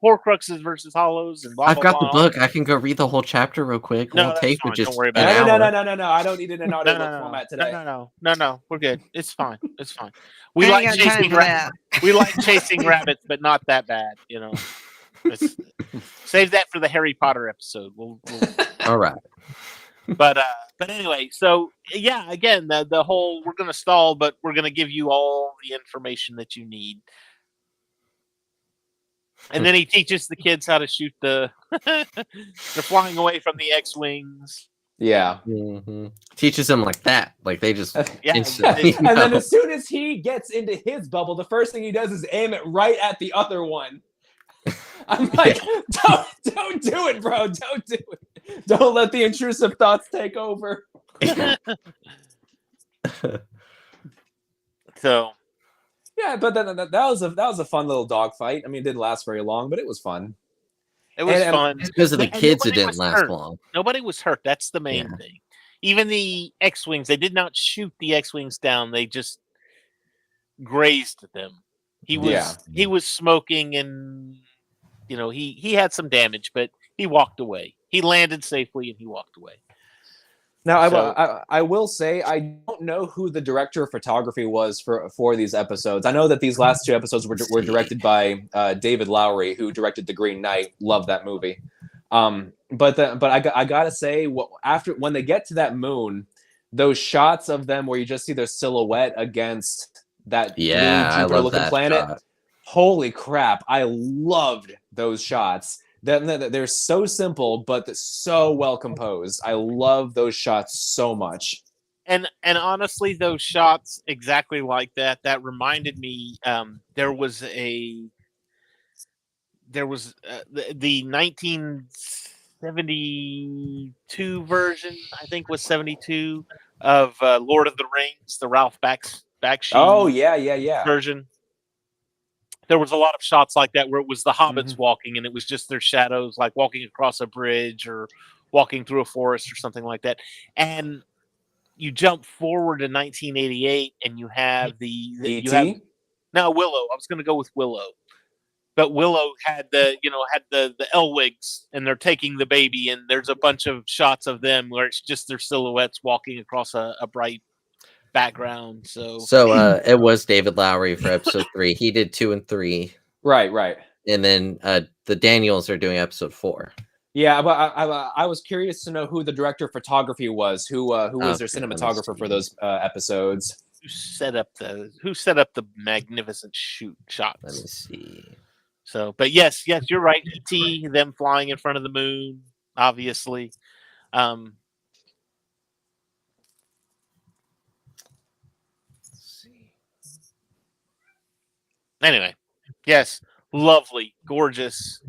Horcruxes versus Hollows, and blah, I've blah, got the blah. book. I can go read the whole chapter real quick. It No, won't that's take fine. but just Don't worry an about it. hour. No. I don't need it in audiobook format today. No. We're good. It's fine. It's fine. We I like ain't got time chasing for that. we like chasing rabbits, but not that bad, you know. Save that for the Harry Potter episode. We'll All right. but anyway, so yeah, again, the whole we're gonna stall, but we're gonna give you all the information that you need. And then he teaches the kids how to shoot the they're flying away from the X-Wings. Yeah. Mm-hmm. Teaches them like that. Like they just Yeah, instantly And then know. as soon as he gets into his bubble, the first thing he does is aim it right at the other one. I'm like, don't do it, bro. Don't do it. Don't let the intrusive thoughts take over. So Yeah, but that was a fun little dogfight. I mean, it didn't last very long, but it was fun. it was And- fun. Because of the And kids, it nobody didn't was last hurt. long. Nobody was hurt. That's the main Yeah. thing. Even the X-Wings, they did not shoot the X-Wings down. They just grazed them. He was smoking, and you know he had some damage, but he walked away. He landed safely, and he walked away. Now, So- I will say I don't know who the director of photography was for these episodes. I know that these last two episodes were directed by David Lowery, who directed The Green Knight. Love that movie. But I gotta say, after when they get to that moon, those shots of them where you just see their silhouette against that Yeah, I love Jupiter-looking that planet. shot. Holy crap! I loved those shots. They're so simple, but so well composed. I love those shots so much. And honestly, those shots exactly like that. That reminded me. There was the 1972 version. I think was 72 of Lord of the Rings, the Ralph Bakshi. Oh yeah. version. There was a lot of shots like that where it was the hobbits Mhm. walking, and it was just their shadows, like walking across a bridge or walking through a forest or something like that. And you jump forward to 1988, and you have you have E.T.? no Willow. I was going to go with Willow, but Willow had the Elwigs, and they're taking the baby, and there's a bunch of shots of them where it's just their silhouettes walking across a bright background. So It was David Lowery for episode 3. He did 2 and 3, Right. and then the Daniels are doing episode 4. Yeah, but I was curious to know who the director of photography was. Who was their Okay, let me cinematographer for see. those episodes? who set up the magnificent shoot Let me shots? see. So, but yes, you're right. ET, them flying in front of the moon, obviously. Let's see. Anyway, yes, lovely, gorgeous.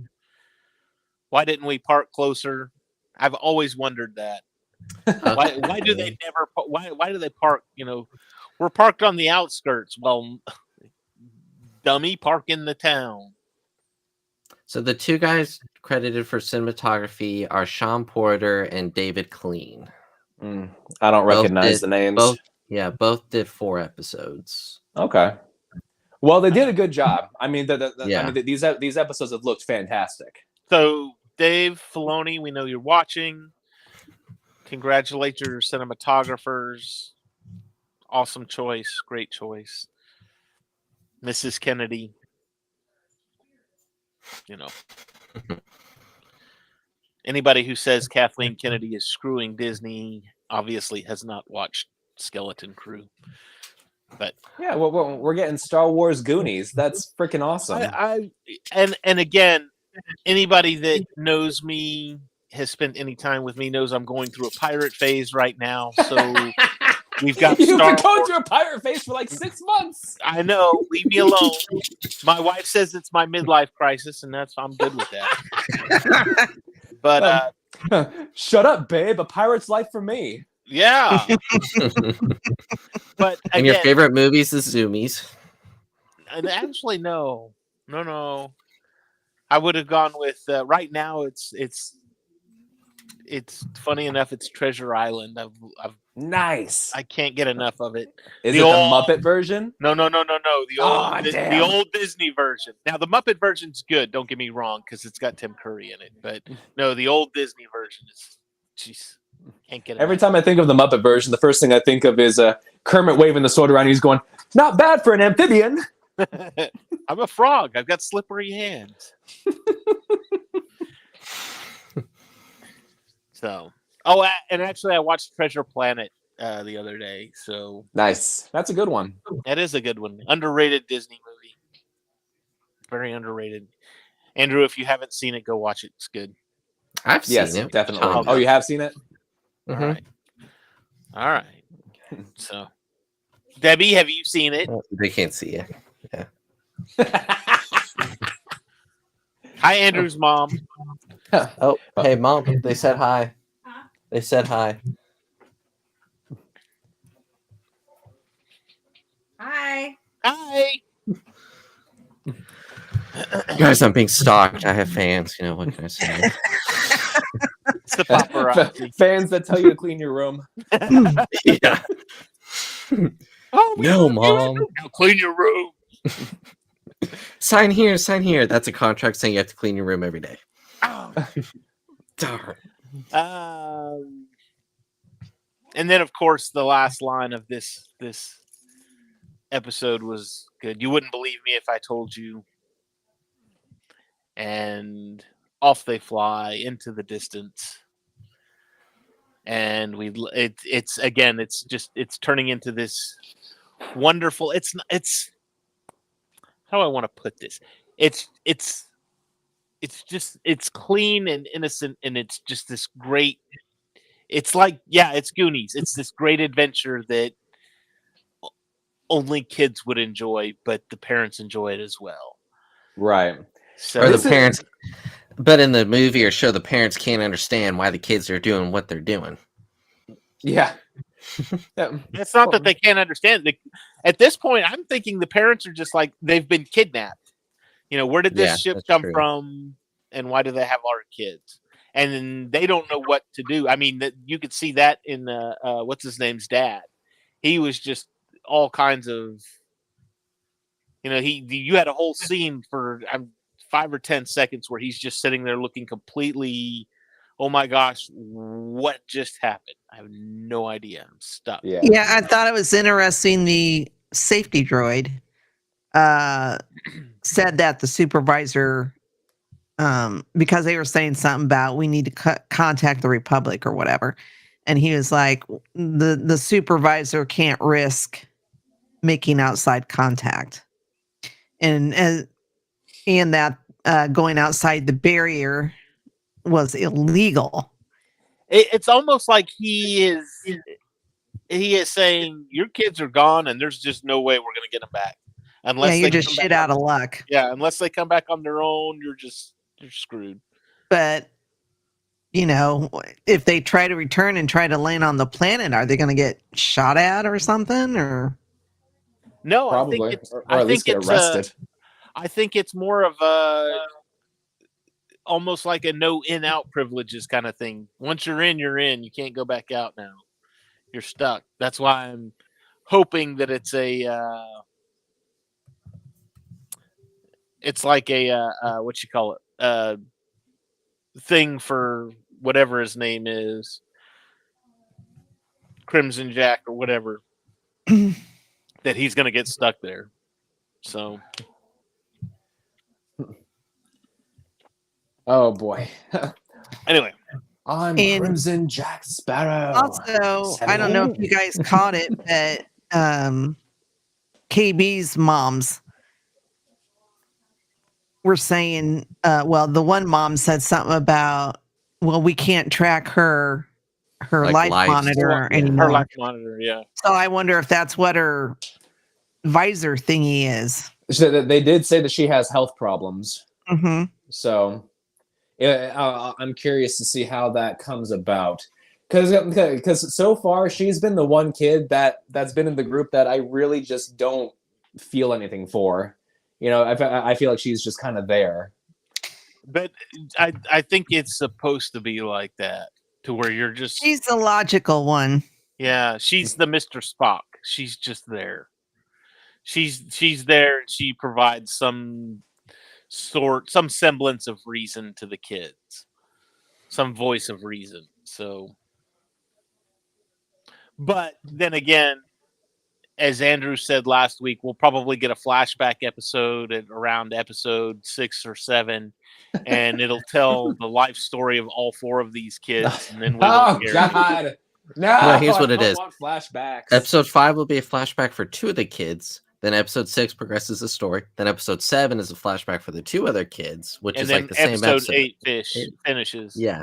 Why didn't we park closer? I've always wondered that. Why do they never? Why do they park? You know, we're parked on the outskirts. Well, dummy, park in the town. So the two guys credited for cinematography are Sean Porter and David Clean. I don't Both recognize did- the names. Both did 4 episodes. Okay. Well, they did a good job. I mean, Yeah. these episodes have looked fantastic. So, Dave Filoni, we know you're watching. Congratulate your cinematographers. Awesome choice. Great choice. Mrs. Kennedy. You know. Anybody who says Kathleen Kennedy is screwing Disney obviously has not watched Skeleton Crew. But Yeah, well, we're getting Star Wars Goonies. That's freaking awesome. and again, anybody that knows me, has spent any time with me, knows I'm going through a pirate phase right now. So we've got You've Star been going Wars. through a pirate phase for like 6 months. I know. Leave me alone. My wife says it's my midlife crisis, and I'm good with that. But Shut up, babe. A pirate's life for me. yeah. But And your again, favorite movies is Zoomies. and actually, no. I would have gone with right now. It's it's funny enough. It's Treasure Island. Nice. I can't get enough of it. Is it the Muppet version? No. The old Disney version. Now the Muppet version's good. Don't get me wrong, because it's got Tim Curry in it. But no, the old Disney version is, jeez, can't get it. Every time I think of the Muppet version, the first thing I think of is Kermit waving the sword around. And he's going, "Not bad for an amphibian." I'm a frog. I've got slippery hands. So, and actually, I watched Treasure Planet the other day. So nice. That's a good one. that is a good one. Underrated Disney movie. Very underrated. Andrew, if you haven't seen it, go watch it. It's good. I've seen Yes, it. definitely. Oh, Oh, you have seen it? All right. All right. So, Debbie, have you seen it? They can't see you. Yeah. Hi, Andrew's mom. Oh, hey, Mom. They said hi. They said hi. Hi. Hi. Guys, I'm being stalked. I have fans. You know, what can I say? It's the paparazzi. Fans that tell you to clean your room. Yeah. Oh, No, Mom. Now clean your room. Sign here. Sign here. That's a contract saying you have to clean your room every day. Oh. Darn. And then, of course, the last line of this episode was good. You wouldn't believe me if I told you. And off they fly into the distance. And it's turning into this wonderful. It's how do I want to put this? It's clean and innocent, and it's just this great. It's like, it's Goonies. It's this great adventure that only kids would enjoy, but the parents enjoy it as well. Right. So Or the parents, but in the movie or show, the parents can't understand why the kids are doing what they're doing. Yeah. it's not that they can't understand. At this point, I'm thinking the parents are just like, they've been kidnapped. You know, where did this ship come from, and why do they have our kids? And then they don't know what to do. I mean, you could see that in what's his name's dad. He was just all kinds of, you had a whole scene for 5 or 10 seconds where he's just sitting there looking completely, oh my gosh, what just happened? I have no idea. I'm stuck. Yeah. Yeah, I thought it was interesting. The safety droid said that the supervisor, because they were saying something about we need to contact the Republic or whatever, and he was like, the supervisor can't risk making outside contact, and that going outside the barrier was illegal. It's almost like he is saying your kids are gone, and there's just no way we're going to get them back. Unless you're they just come shit back out of luck. Yeah, unless they come back on their own, you're screwed. But if they try to return and try to land on the planet, are they going to get shot at or something? Or no, probably, I think it's, or at least get arrested. I think it's more of almost like a no in out privileges kind of thing. Once you're in, you're in. You can't go back out now. You're stuck. That's why I'm hoping that it's it's like a what you call it, thing for whatever his name is, Crimson Jack or whatever, that he's going to get stuck there. So. Oh boy. Anyway, I'm Crimson Jack Sparrow. Also, I don't know if you guys caught it, but KB's moms were saying, the one mom said something about, we can't track her life monitor anymore. Her life monitor, yeah. So I wonder if that's what her visor thingy is. So they did say that she has health problems. Mm-hmm. So I'm curious to see how that comes about. Because so far she's been the one kid that's been in the group that I really just don't feel anything for. I feel like she's just kind of there. But I think it's supposed to be like that. to where you're just She's the logical one. yeah, she's the Mr. Spock. She's just there. She's there. And she provides some semblance of reason to the kids, some voice of reason. So, but then again, as Andrew said last week, we'll probably get a flashback episode at around episode 6 or 7, and it'll tell the life story of all 4 of these kids. And then we Oh won't care. God! No, Well, here's what I it don't is. want flashbacks. Episode 5 will be a flashback for 2 of the kids. Then episode 6 progresses the story. Then episode 7 is a flashback for the 2 other kids, which And is then like the same episode episode. 8 finishes. Yeah.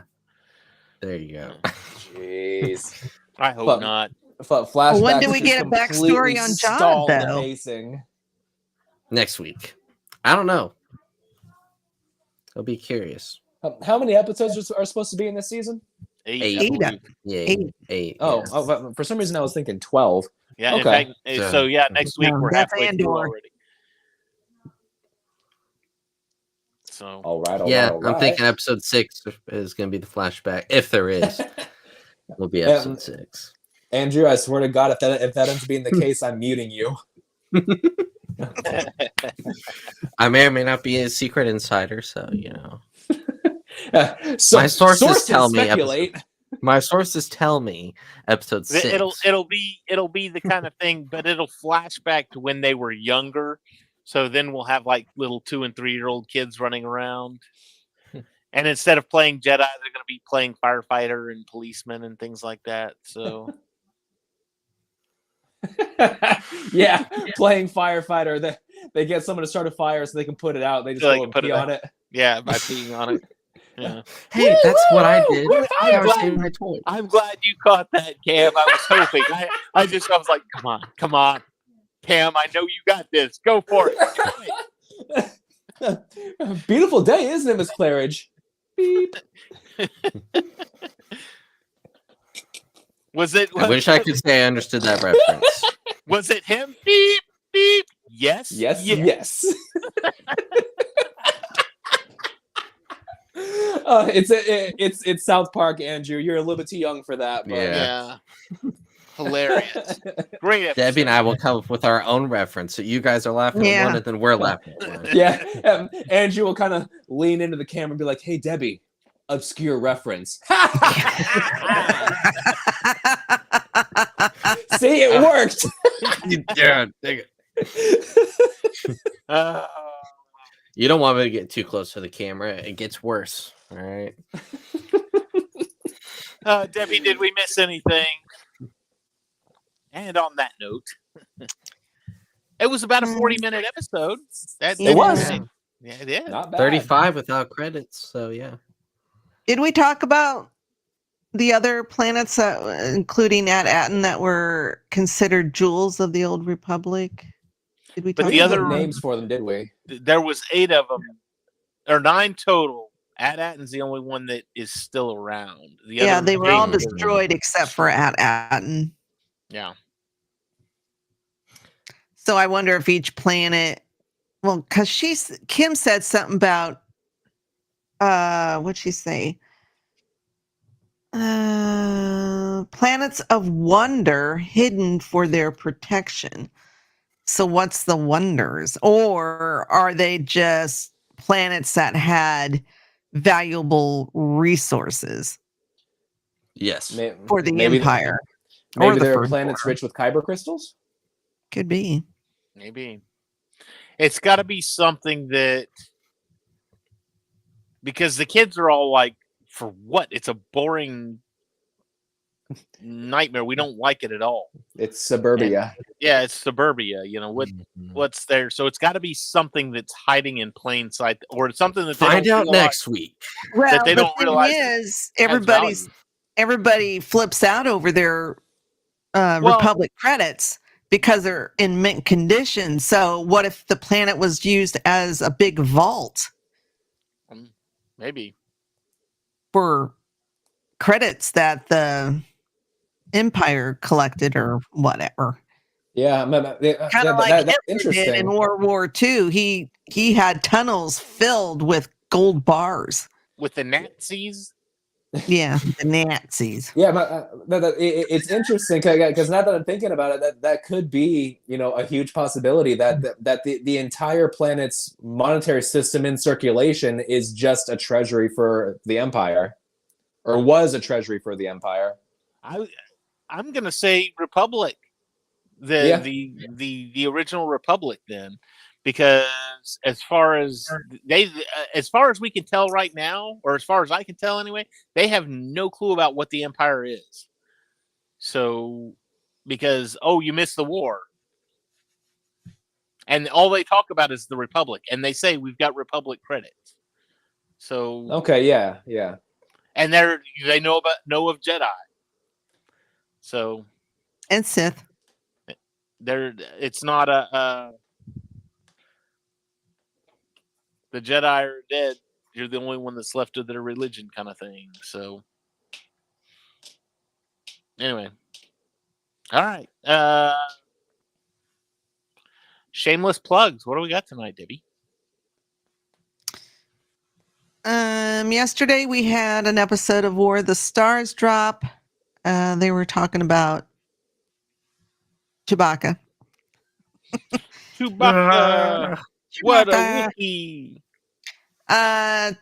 There you go. Jeez. I hope But- not. Flashbacks When do we just get a backstory completely on Jod, stall the though? pacing. Next week. I don't know. I'll be curious. How many episodes are supposed to be in this season? 8. Eight. I believe. Yeah. 8. 8. Oh, yes. oh, for some reason I was thinking 12. Yeah. Okay. In fact, so yeah, next week No, we're that's halfway through Andor. already. So All right. Yeah, I'm thinking episode 6 is going to be the flashback. If there is, will be episode 6. Andrew, I swear to God, if that ends up being the case, I'm muting you. I may or may not be a secret insider, so, So, My sources tell me speculate. My sources tell me episode 6. it'll be the kind of thing, but it'll flash back to when they were younger. So then we'll have like little 2 and 3-year-old kids running around. And instead of playing Jedi, they're going to be playing firefighter and policeman and things like that. So Yeah, playing firefighter. They get someone to start a fire so they can put it out. They just So they go can and put pee it on out. it. yeah, by peeing on it. Yeah. Hey, that's what I did. I I'm was glad, saving my toy. I'm glad you caught that, Cam. I was hoping. I was like, come on, Cam. I know you got this. Go for it. Beautiful day, isn't it, Miss Claridge? Beep. Was it? I wish I could say I understood that reference. Was it him? Beep beep. Yes. Yes. It's South Park, Andrew. You're a little bit too young for that. But... Yeah. Hilarious. Great episode. Debbie and I will come up with our own reference. So you guys are laughing at one, and then we're laughing at one. Yeah. Andrew will kind of lean into the camera and be like, "Hey, Debbie, obscure reference." See, it worked. Yeah, you don't want me to get too close to the camera. It gets worse. All right. Debbie, did we miss anything? And on that note, it was about a 40-minute episode. It was. Yeah, it is. Not bad. 35 without credits. So yeah. Did we talk about the other planets, including At Attin, that were considered jewels of the Old Republic? Did we But talk the about other- that? names for them, did we? There was 8 of them, or 9 total. At Attin's the only one that is still around. The Yeah, other they were all 8 destroyed except for At Attin. Yeah. So I wonder if each planet, well, because Kim said something about, what'd she say? Planets of wonder hidden for their protection. So what's the wonders? Or are they just planets that had valuable resources Yes. for the maybe, Empire? Maybe or the there are First planets Order? rich with kyber crystals. Could be. Maybe. It's got to be something that, because the kids are all like, for what? It's a boring nightmare. We don't like it at all. It's suburbia. Yeah, it's suburbia. What's there? So it's got to be something that's hiding in plain sight, or it's something that they Find don't out realize. next week. Well, they the don't thing realize is, has everybody flips out over their Republic credits because they're in mint condition. So what if the planet was used as a big vault Maybe. for credits that the Empire collected or whatever? Yeah, Kind of like that's Hitler interesting. did in World War II. He had tunnels filled with gold bars. With the Nazis? Yeah, the Nazis. Yeah, but it's interesting because now that I'm thinking about it, that could be, a huge possibility that the entire planet's monetary system in circulation is just a treasury for the Empire, or was a treasury for the Empire. I'm gonna say Republic, Yeah. the original Republic, then, because as far as we can tell right now, or as far as I can tell anyway, they have no clue about what the Empire is. So, because you missed the war, and all they talk about is the Republic, and they say we've got Republic credits. So Okay, yeah. and they know of Jedi. So And Sith. it's not the Jedi are dead. You're the only one that's left of their religion, kind of thing. So anyway, all right. Shameless plugs. What do we got tonight, Debbie? Yesterday we had an episode of War of the Stars drop. They were talking about Chewbacca. Chewbacca. What a wiki.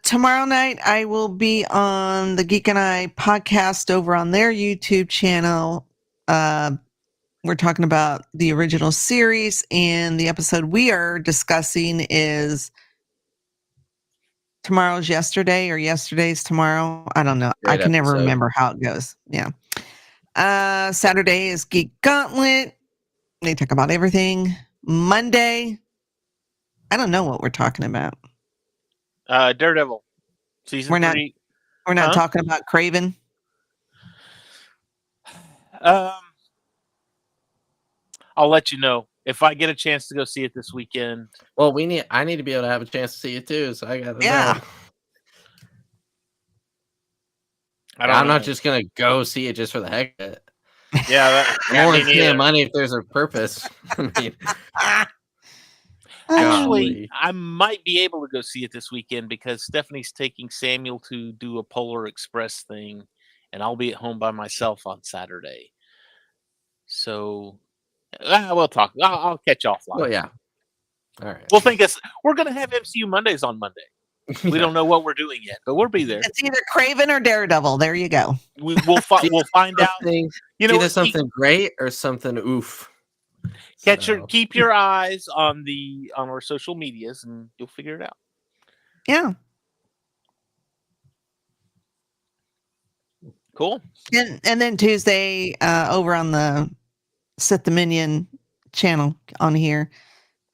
Tomorrow night I will be on the Geek and I podcast over on their YouTube channel. We're talking about the original series, and the episode we are discussing is tomorrow's yesterday or yesterday's tomorrow. I don't know. Great I can never episode. remember how it goes. Yeah. Saturday is Geek Gauntlet. They talk about everything. Monday, I don't know what we're talking about. Daredevil. Season 3. We're not talking about Craven. I'll let you know if I get a chance to go see it this weekend. Well, I need to be able to have a chance to see it too, so I got to know. I'm not just gonna go see it just for the heck of it. Yeah, I'm only paying money if there's a purpose. I mean, actually, I might be able to go see it this weekend because Stephanie's taking Samuel to do a Polar Express thing, and I'll be at home by myself on Saturday. So we'll talk. I'll catch you offline. Well, yeah. All right. We're going to have MCU Mondays on Monday. We don't know what we're doing yet, but we'll be there. It's either Craven or Daredevil. There you go. We'll find out. Either something great or something oof. Keep your eyes on our social medias, and you'll figure it out. Yeah. Cool. And then Tuesday, over on the Sith Dominion channel on here,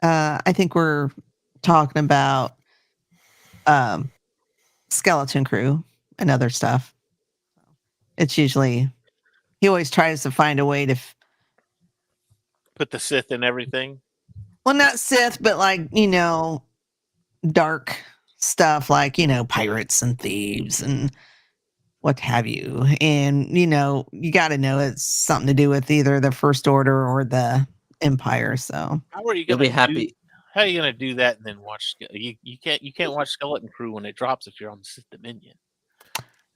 I think we're talking about Skeleton Crew and other stuff. It's usually, he always tries to find a way to put the Sith in everything. Well, not Sith, but dark stuff like, pirates and thieves and what have you. And, you got to know it's something to do with either the First Order or the Empire. So how are you going to be happy? How are you going to do that and then watch? You can't watch Skeleton Crew when it drops if you're on the Sith Dominion.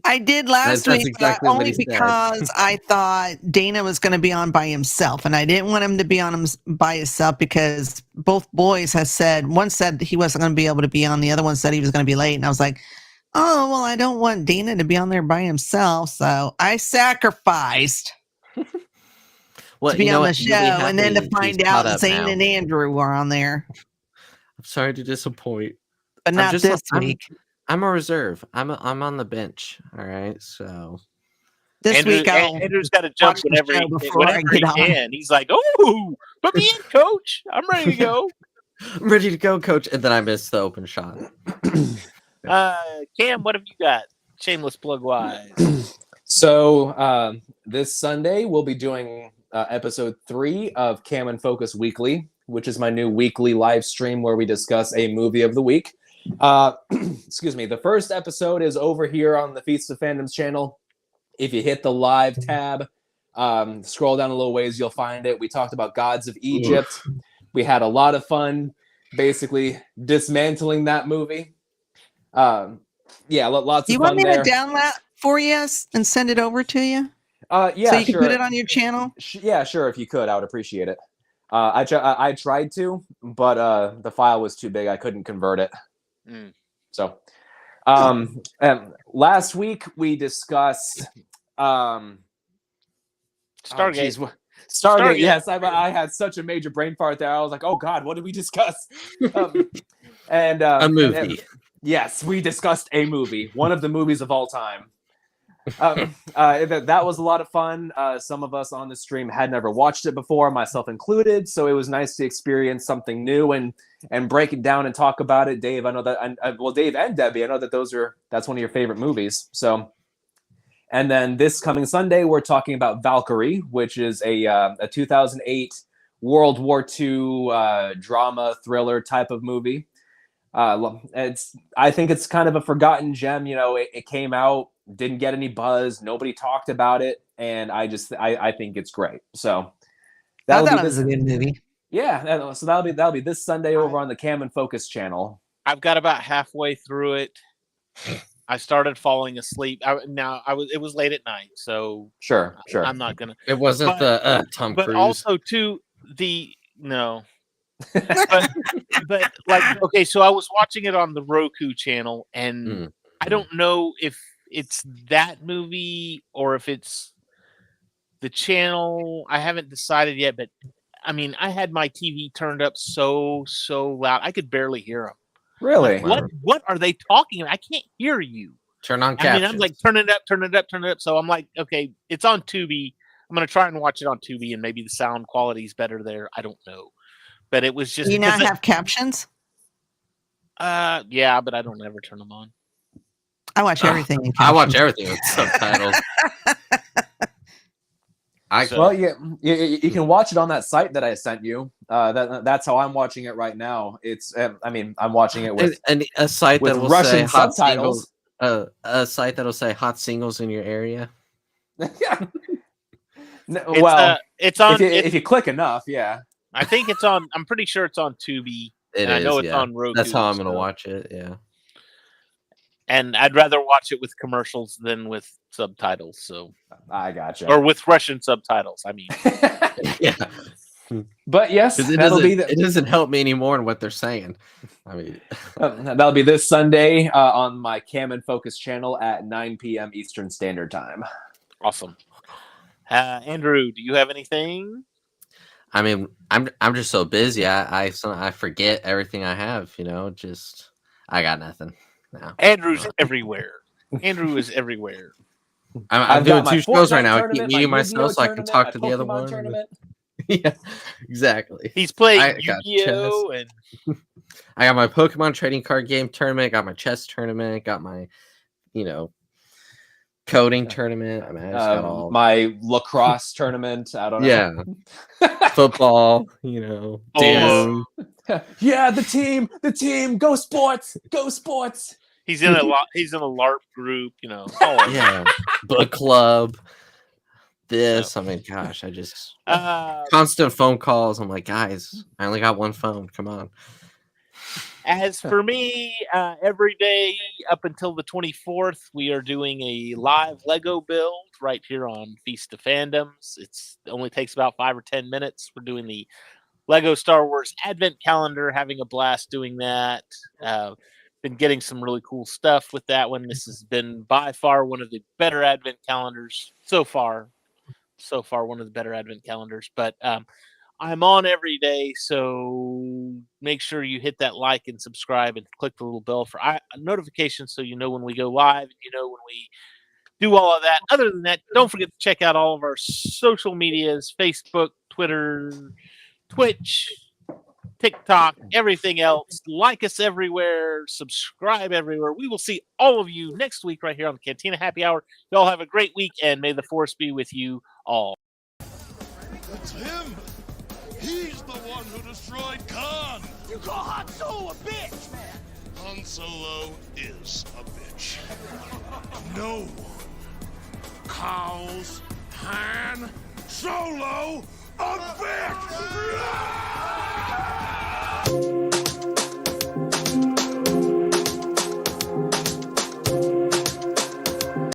I did last week, exactly only because I thought Dana was going to be on by himself, and I didn't want him to be on by himself because both boys have said, one said he wasn't going to be able to be on, the other one said he was going to be late, and I was like, oh, well, I don't want Dana to be on there by himself, so I sacrificed to be on the show, and then to find out Zane and Andrew were on there. I'm sorry to disappoint, but not this week. I'm a reserve. I'm on the bench. All right, so this week Andrew's got to jump whenever he can. He's like, "Oh, put me in, coach. I'm ready to go. I'm ready to go, coach." And then I missed the open shot. Cam, what have you got? Shameless plug wise. So this Sunday we'll be doing episode 3 of Cam and Focus Weekly, which is my new weekly live stream where we discuss a movie of the week. Excuse me. The first episode is over here on the Feast of Fandoms channel. If you hit the live tab, scroll down a little ways, you'll find it. We talked about Gods of Egypt. We had a lot of fun basically dismantling that movie. Yeah, lots of fun there. You want me to for you and send it over to you? Yeah, So you can sure. put it on your channel? Yeah, sure. If you could, I would appreciate it. I tried to, but the file was too big. I couldn't convert it. So, and last week we discussed Stargate. Stargate. Yes, I had such a major brain fart there. I was like, oh God, what did we discuss? A movie. Yes, we discussed a movie, one of the movies of all time. That was a lot of fun. Some of us on the stream had never watched it before, myself included, so it was nice to experience something new and break it down and talk about it. Dave, I know that, well, Dave and Debbie, I know that that's one of your favorite movies. So, and then this coming Sunday, we're talking about Valkyrie, which is a 2008 World War II drama thriller type of movie. I think it's kind of a forgotten gem. You know, it came out, didn't get any buzz, nobody talked about it, and I think it's great. So I thought it was a good movie. Yeah, so that'll be this Sunday over on the Cam and Focus channel. I've got about halfway through it. I started falling asleep. It was late at night, so sure. I'm not gonna. It wasn't the Tom Cruise. But also too no. but like, okay, so I was watching it on the Roku channel, and I don't know if it's that movie or if it's the channel. I haven't decided yet, but I mean, I had my TV turned up so loud I could barely hear them. Really? Like, what are they talking about? I can't hear you. Turn on captions. I mean, I'm like, turn it up. So I'm like, okay, it's on Tubi. I'm gonna try and watch it on Tubi, and maybe the sound quality is better there. I don't know, but it was just. Do you not have captions? Yeah, but I don't ever turn them on. I watch everything in captions. I watch everything with subtitles. Well, you can watch it on that site that I sent you. That's how I'm watching it right now. It's, I mean, I'm watching it with a site that will Russian say hot subtitles. Singles, a site that'll say hot singles in your area. Yeah. It's on. If you click enough, yeah. I think it's on. I'm pretty sure it's on Tubi. I know it's on Roku. That's how I'm gonna watch it. Yeah. And I'd rather watch it with commercials than with subtitles. So I gotcha. Or with Russian subtitles. I mean, yeah. But yes, it doesn't help me anymore in what they're saying. I mean, that'll be this Sunday on my Cam and Focus channel at 9 p.m. Eastern Standard Time. Awesome. Andrew, do you have anything? I mean, I'm just so busy. I forget everything I have. You know, I got nothing. No. Andrew's everywhere. Andrew is everywhere. I'm doing 2 shows right now. I keep meeting myself so I can talk to the other one. Yeah, exactly. He's playing Yu-Gi-Oh! And I got my Pokemon trading card game tournament, got my chess tournament, got my, coding tournament. I mean, I just got all my lacrosse tournament. I don't know. Yeah. Football, Doom. Yeah, the team, go sports. He's in a LARP group, Oh yeah. Book club. I mean, gosh, I just constant phone calls. I'm like, guys, I only got one phone. Come on. As for me, every day up until the 24th, we are doing a live Lego build right here on Feast of Fandoms. It only takes about 5 or 10 minutes. We're doing the Lego Star Wars Advent Calendar, having a blast doing that. Been getting some really cool stuff with that one. This has been by far one of the better Advent calendars so far. One of the better Advent calendars. But I'm on every day, so make sure you hit that like and subscribe and click the little bell for notifications so you know when we go live, when we do all of that. Other than that, don't forget to check out all of our social medias, Facebook, Twitter, Twitch, TikTok, everything else. Like us everywhere, subscribe everywhere. We will see all of you next week right here on the Cantina Happy Hour. Y'all have a great week, and may the force be with you all. It's him. He's the one who destroyed Khan. You call Han Solo a bitch, man. Han Solo is a bitch. No one calls Han Solo a bitch.